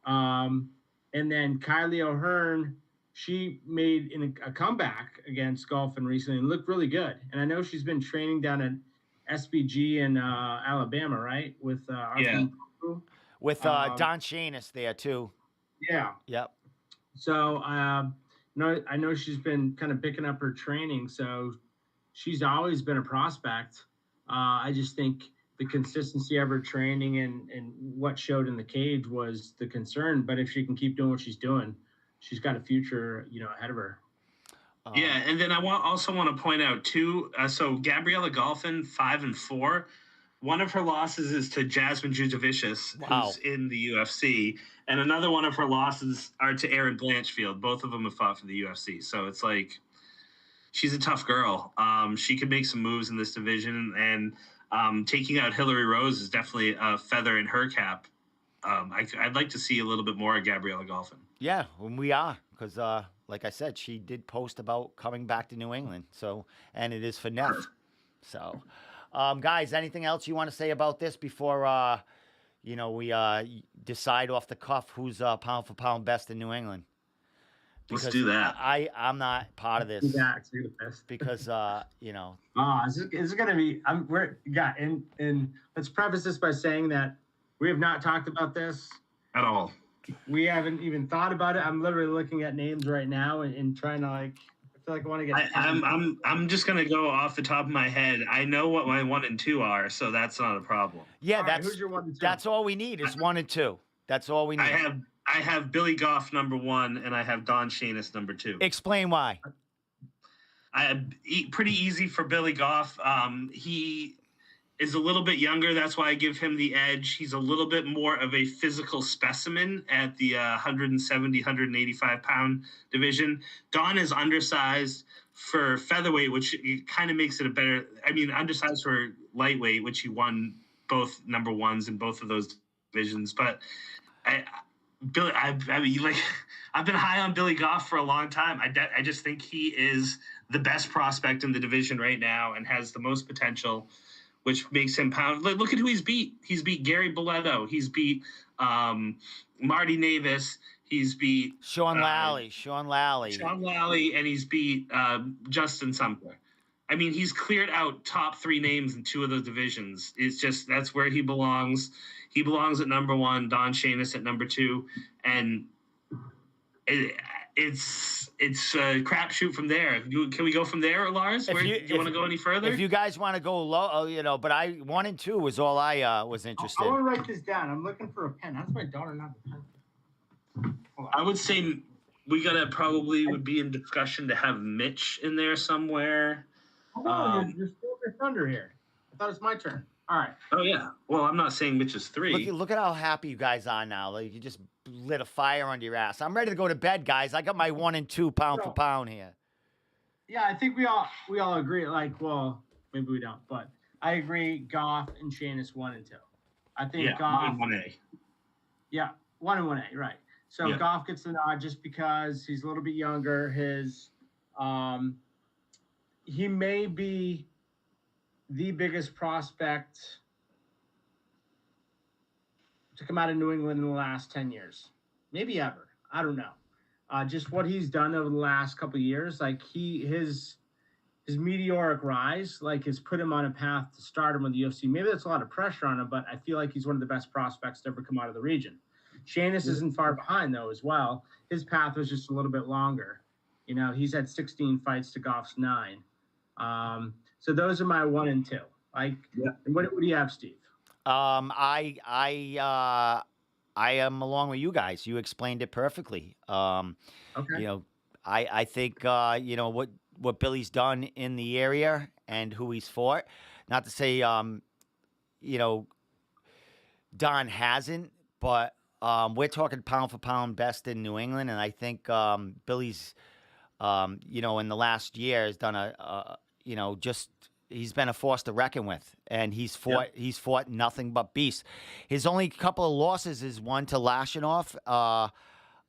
And then Kylie O'Hearn, she made a comeback against Golfin recently and looked really good. And I know she's been training down at SBG in Alabama, right? With with Don Chainis there too. Yeah. Yep. So I know she's been kind of picking up her training. So she's always been a prospect. I just think the consistency of her training and what showed in the cage was the concern. But if she can keep doing what she's doing, she's got a future, ahead of her. Yeah, and then I also want to point out too. So Gabriela Golfin 5-4. One of her losses is to Jasmine Jujevicius, who's in the UFC, and another one of her losses are to Erin Blanchfield. Both of them have fought for the UFC, so it's like she's a tough girl. She could make some moves in this division, and taking out Hillary Rose is definitely a feather in her cap. I'd like to see a little bit more of Gabriela Golfin. Yeah, we are, because like I said, she did post about coming back to New England. So, and it is for Neff. So, guys, anything else you want to say about this before, we decide off the cuff who's pound for pound best in New England? Because let's do that. I'm not part of this. Because this is gonna be. And let's preface this by saying that we have not talked about this at all. We haven't even thought about it. I'm literally looking at names right now and trying to I feel like I want to get. I'm just gonna go off the top of my head. I know what my 1 and 2 are, so that's not a problem. Yeah, who's your 1 and 2? That's all we need is 1 and 2. That's all we need. I have Billy Goff number 1, and I have Don Chainis number 2. Explain why. Pretty easy for Billy Goff. He is a little bit younger. That's why I give him the edge. He's a little bit more of a physical specimen at the 170, 185-pound division. Don is undersized for featherweight, which kind of makes it a better – undersized for lightweight, which he won both number 1s in both of those divisions. But I've been high on Billy Goff for a long time. I just think he is the best prospect in the division right now and has the most potential, which makes him pound. Look at who he's beat. He's beat Gary Boletto. He's beat Marty Navis. He's beat Sean Lally, and he's beat Justin Sumter. He's cleared out top 3 names in 2 of those divisions. It's just that's where he belongs. He belongs at number 1. Don Chainis at number 2, and it's a crapshoot from there. Can we go from there, Lars? Do you want to go any further? If you guys want to go low, but 1 and 2 was all I was interested. I want to write this down. I'm looking for a pen. That's my daughter, not the pen. I would say we would be in discussion to have Mitch in there somewhere. You're still your thunder here. I thought it was my turn. All right. Oh yeah. Well, I'm not saying Mitch is 3. Look at how happy you guys are now. Like you just lit a fire under your ass. I'm ready to go to bed, guys. I got my 1 and 2 pound for pound here. Yeah, I think we all agree. Well, maybe we don't, but I agree. Goff and Chainis 1 and 2. I think Goff 1 and 1A. Yeah, 1 and 1A, right? So Goff gets the nod just because he's a little bit younger. He may be the biggest prospect to come out of New England in the last 10 years, maybe ever. I don't know. Just what he's done over the last couple of years, his meteoric rise, has put him on a path to stardom with the UFC. Maybe that's a lot of pressure on him, but I feel like he's one of the best prospects to ever come out of the region. Chainis isn't far behind though, as well. His path was just a little bit longer. He's had 16 fights to Goff's 9. So those are my 1 and 2. And what do you have, Steve? I am along with you guys. You explained it perfectly. Okay. I think what Billy's done in the area and who he's fought. Not to say Don hasn't, but we're talking pound for pound best in New England, and I think Billy's in the last year has done he's been a force to reckon with, and he's fought nothing but beasts. His only couple of losses is one to Lashanov,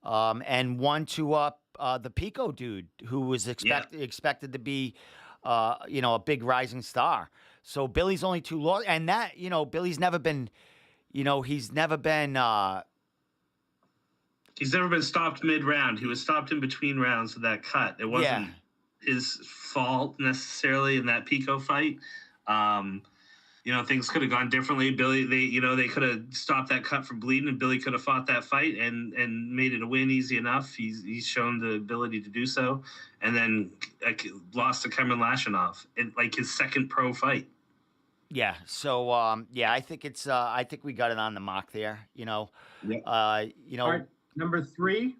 and one to the Pico dude, who was expected to be a big rising star. So Billy's only 2 losses, and that Billy's never been, he's never been stopped mid-round. He was stopped in between rounds of that cut. It wasn't his fault necessarily in that Pico fight. Things could have gone differently. Billy, they could have stopped that cut from bleeding, and Billy could have fought that fight and made it a win easy enough. He's shown the ability to do so, and then lost to Cameron Lashanov in his second pro fight. Yeah. So I think it's I think we got it on the mock there. Yeah. All right, number 3.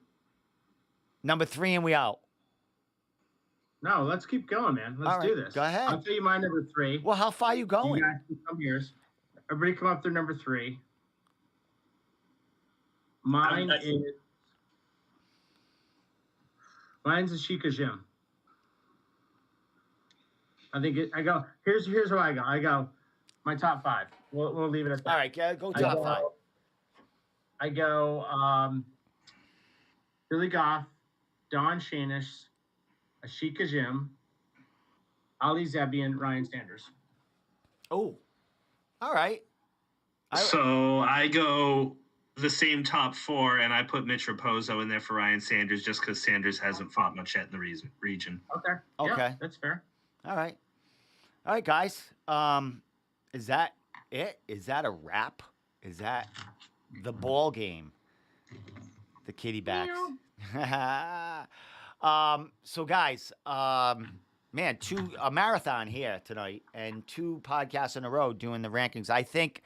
Number 3, and we out. No, let's keep going, man. Let's do this. Go ahead. I'll tell you my number 3. Well, how far are you going? You guys can come here. Everybody come up to number 3. Mine's Ashika Jim. I go, here's where I go. I go, my top 5. We'll leave it at that. All right, go top 5. I go Billy Goff, Don Chainis, Ashika Jim, Ali Zebian, Ryan Sanders. Oh, all right. So I go the same top 4, and I put Mitch Raposo in there for Ryan Sanders just because Sanders hasn't fought much yet in the region. Okay. Yeah, that's fair. All right, guys. Is that it? Is that a wrap? Is that the ball game? The kitty backs. So guys, man, a marathon here tonight and 2 podcasts in a row doing the rankings. I think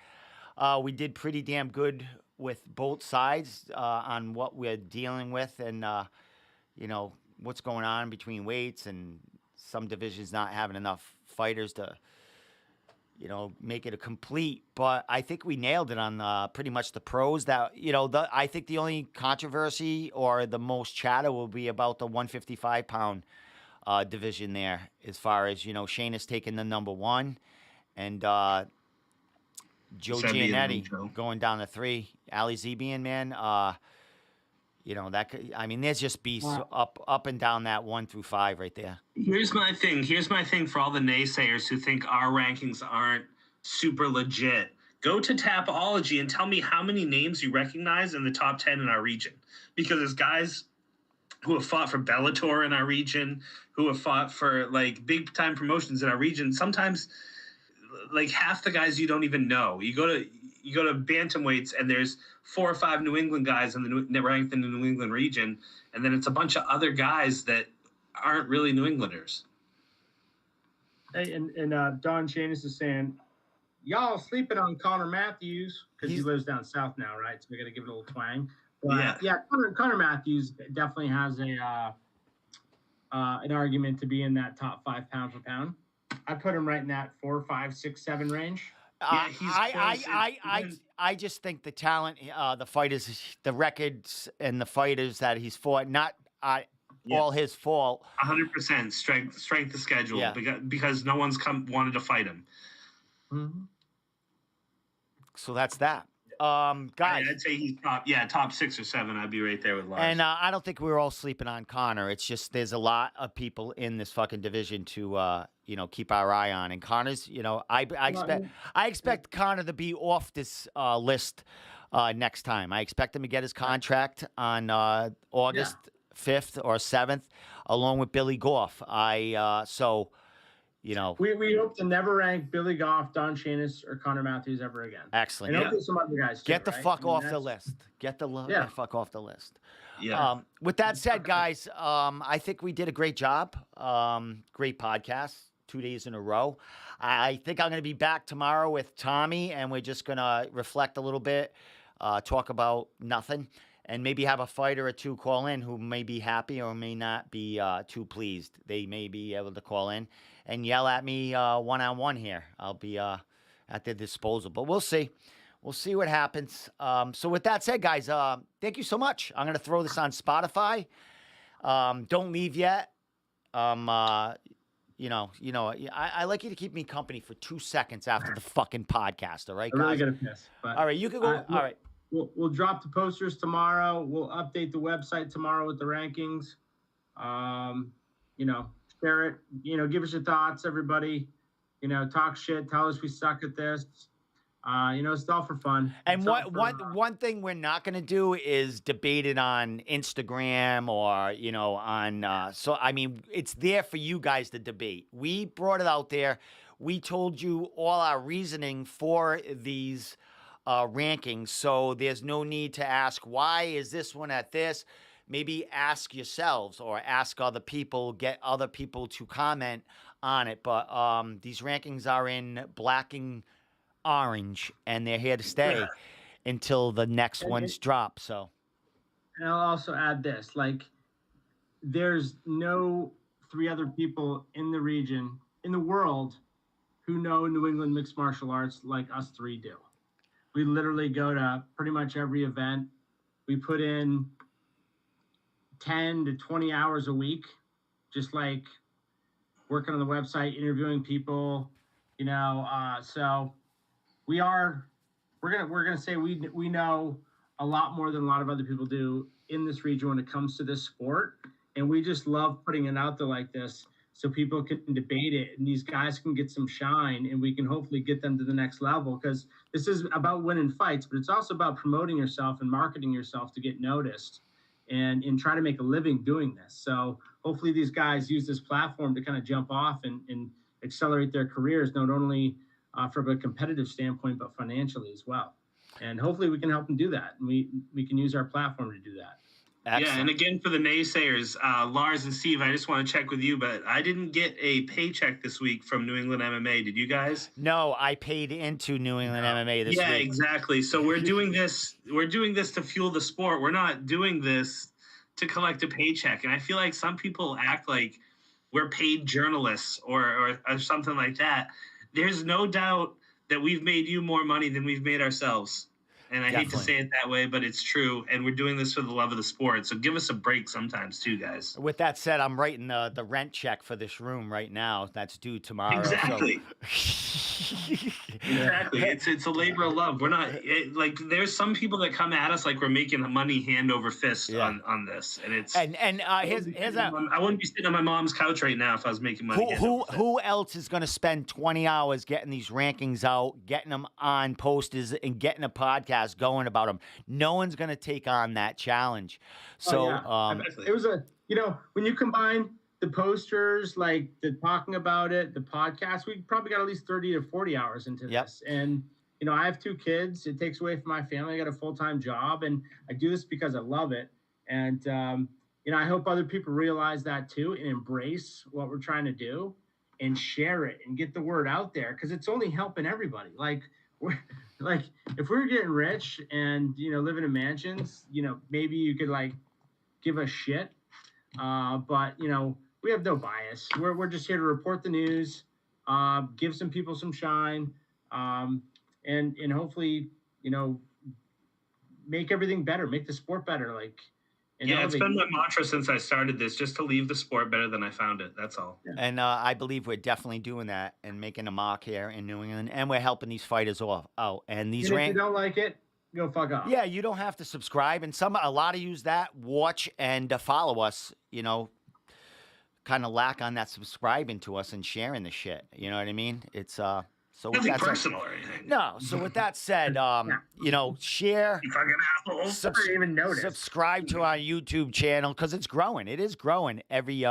we did pretty damn good with both sides on what we're dealing with and, what's going on between weights and some divisions not having enough fighters to, make it a complete. But I think we nailed it on pretty much the pros. That I think the only controversy or the most chatter will be about the 155-pound division there, as far as Chainis taking the number 1, and Joe Gianetti going down to 3. Ali Zebian, man, that could, there's just beasts up and down that 1 through 5 right there. Here's my thing for all the naysayers who think our rankings aren't super legit. Go to Tapology and tell me how many names you recognize in the top 10 in our region, because there's guys who have fought for Bellator in our region, who have fought for like big time promotions in our region. Sometimes like half the guys you don't even know. You go to bantamweights and there's 4 or 5 New England guys ranked in the New England region, and then it's a bunch of other guys that aren't really New Englanders. Hey, and Don Chainis is saying, y'all sleeping on Connor Matthews because he lives down south now, right? So we got to give it a little twang. But, yeah, Connor Matthews definitely has an argument to be in that top 5 pound for pound. I put him right in that 4, 5, 6, 7 range. I just think the talent, the fighters, the records, and the fighters that he's fought, not all his fault. 100% strength of schedule, because no one's wanted to fight him. Mm-hmm. So that's that. Guys, I'd say he's top 6 or 7. I'd be right there with Lars. And I don't think we're all sleeping on Connor. It's just there's a lot of people in this fucking division to keep our eye on. And Connor's, I expect Connor to be off this list next time. I expect him to get his contract on August 5th or 7th, along with Billy Goff. We hope to never rank Billy Goff, Don Chainis, or Connor Matthews ever again. Excellent. And hopefully some other guys too, Get the fuck off the list. Get the fuck off the list. Yeah. With that said, guys, I think we did a great job. Great podcast, 2 days in a row. I think I'm going to be back tomorrow with Tommy, and we're just going to reflect a little bit, talk about nothing, and maybe have a fighter or 2 call in who may be happy or may not be too pleased. They may be able to call in and yell at me one-on-one here. I'll be at their disposal, but we'll see. We'll see what happens. So with that said, guys, thank you so much. I'm going to throw this on Spotify. Don't leave yet. I like you to keep me company for 2 seconds after the fucking podcast. All right, guys? I'm really going to piss. But, all right, you can go. All right. We'll drop the posters tomorrow. We'll update the website tomorrow with the rankings. Share it. Give us your thoughts, everybody. Talk shit. Tell us we suck at this. It's all for fun. And one thing we're not going to do is debate it on Instagram or on. It's there for you guys to debate. We brought it out there. We told you all our reasoning for these rankings, so there's no need to ask why is this one at this. maybe ask yourselves or ask other people, get other people to comment on it. But these rankings are in black and orange, and they're here to stay until the next ones drop. So, and I'll also add this: like, there's no 3 other people in the region, in the world, who know New England mixed martial arts like us 3 do. We literally go to pretty much every event. We put in 10 to 20 hours a week, just like working on the website, interviewing people, so we're gonna say we know a lot more than a lot of other people do in this region when it comes to this sport, and we just love putting it out there like this so people can debate it and these guys can get some shine and we can hopefully get them to the next level, because this is about winning fights, but it's also about promoting yourself and marketing yourself to get noticed and try to make a living doing this. So hopefully these guys use this platform to kind of jump off and accelerate their careers, not only from a competitive standpoint, but financially as well. And hopefully we can help them do that. And we can use our platform to do that. Excellent. Yeah, and again, for the naysayers, Lars and Steve, I just want to check with you, but I didn't get a paycheck this week from New England MMA. Did you guys? No, I paid into New England MMA this week. Yeah, exactly. So we're doing this to fuel the sport. We're not doing this to collect a paycheck. And I feel like some people act like we're paid journalists or something like that. There's no doubt that we've made you more money than we've made ourselves. And I hate to say it that way, but it's true. And we're doing this for the love of the sport. So give us a break sometimes too, guys. With that said, I'm writing the rent check for this room right now. That's due tomorrow. Exactly. So. Exactly. It's a labor of love. We're not like there's some people that come at us like we're making money hand over fist on this, and it's and here's I wouldn't be sitting on my mom's couch right now if I was making money. Who else is going to spend 20 hours getting these rankings out, getting them on posters, and getting a podcast going about them? No one's going to take on that challenge. So it was when you combine the posters, like the talking about it, the podcast, we probably got at least 30 to 40 hours into this. And I have 2 kids. It takes away from my family. I got a full-time job, and I do this because I love it. And I hope other people realize that too and embrace what we're trying to do and share it and get the word out there, because it's only helping everybody. Like if we were getting rich and living in mansions, maybe you could give a shit, but we have no bias. We're just here to report the news, give some people some shine, and hopefully make everything better, make the sport better. It's been my mantra since I started this, just to leave the sport better than I found it. That's all. Yeah. And I believe we're definitely doing that and making a mark here in New England, and we're helping these fighters out. And these if you don't like it, go fuck off. Yeah, you don't have to subscribe, and a lot of use that, watch and follow us. Kind of lack on that subscribing to us and sharing the shit. You know what I mean? It's So nothing personal or anything. No. So with that said, share, you fucking assholes. I didn't even notice. Subscribe to our YouTube channel because it's growing. It is growing every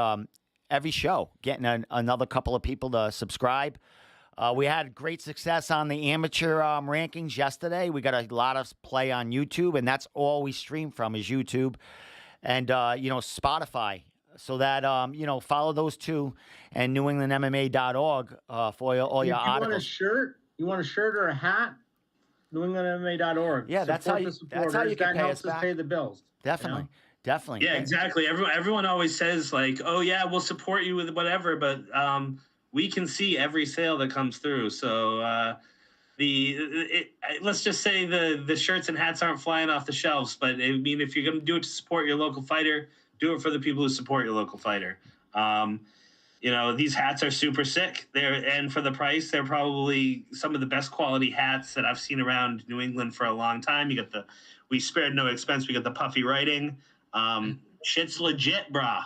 show. Getting another couple of people to subscribe. We had great success on the amateur rankings yesterday. We got a lot of play on YouTube, and that's all we stream from is YouTube and Spotify. So that, follow those two and NewEnglandMMA.org for all your articles. Want a shirt? You want a shirt or a hat? NewEnglandMMA.org. Yeah, that's how you can pay us back. Pay the bills. Definitely. Definitely. Yeah, exactly. Everyone always says oh yeah, we'll support you with whatever, but we can see every sale that comes through. So let's just say the shirts and hats aren't flying off the shelves, but I mean, if you're going to do it to support your local fighter, do it for the people who support your local fighter. These hats are super sick. And for the price, they're probably some of the best quality hats that I've seen around New England for a long time. You got we spared no expense. We got the puffy writing. Shit's legit, brah.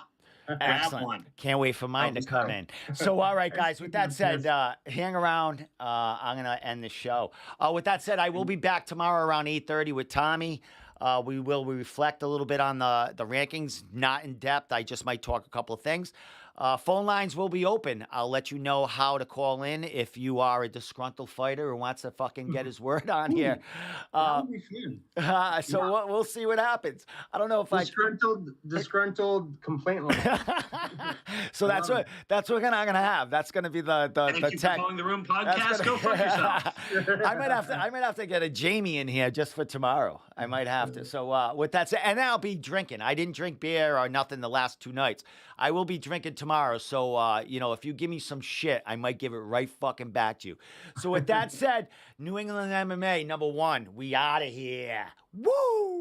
Excellent. Can't wait for mine to come in. So, all right, guys, with that said, hang around. I'm going to end the show. With that said, I will be back tomorrow around 8:30 with Tommy. We will reflect a little bit on the rankings, not in depth. I just might talk a couple of things. Phone lines will be open. I'll let you know how to call in if you are a disgruntled fighter who wants to fucking get his word on here. That would be fun. So we'll see what happens. I don't know if disgruntled complaint line. So that's what we're gonna have. That's gonna be the Thank you tech. for calling the room podcast. Go fuck yourself. I might have to get a Jamie in here just for tomorrow. I might have to. So with that said, and then I'll be drinking. I didn't drink beer or nothing the last 2 nights. I will be drinking tomorrow. So if you give me some shit, I might give it right fucking back to you. So with that said, New England MMA #1. We out of here. Woo!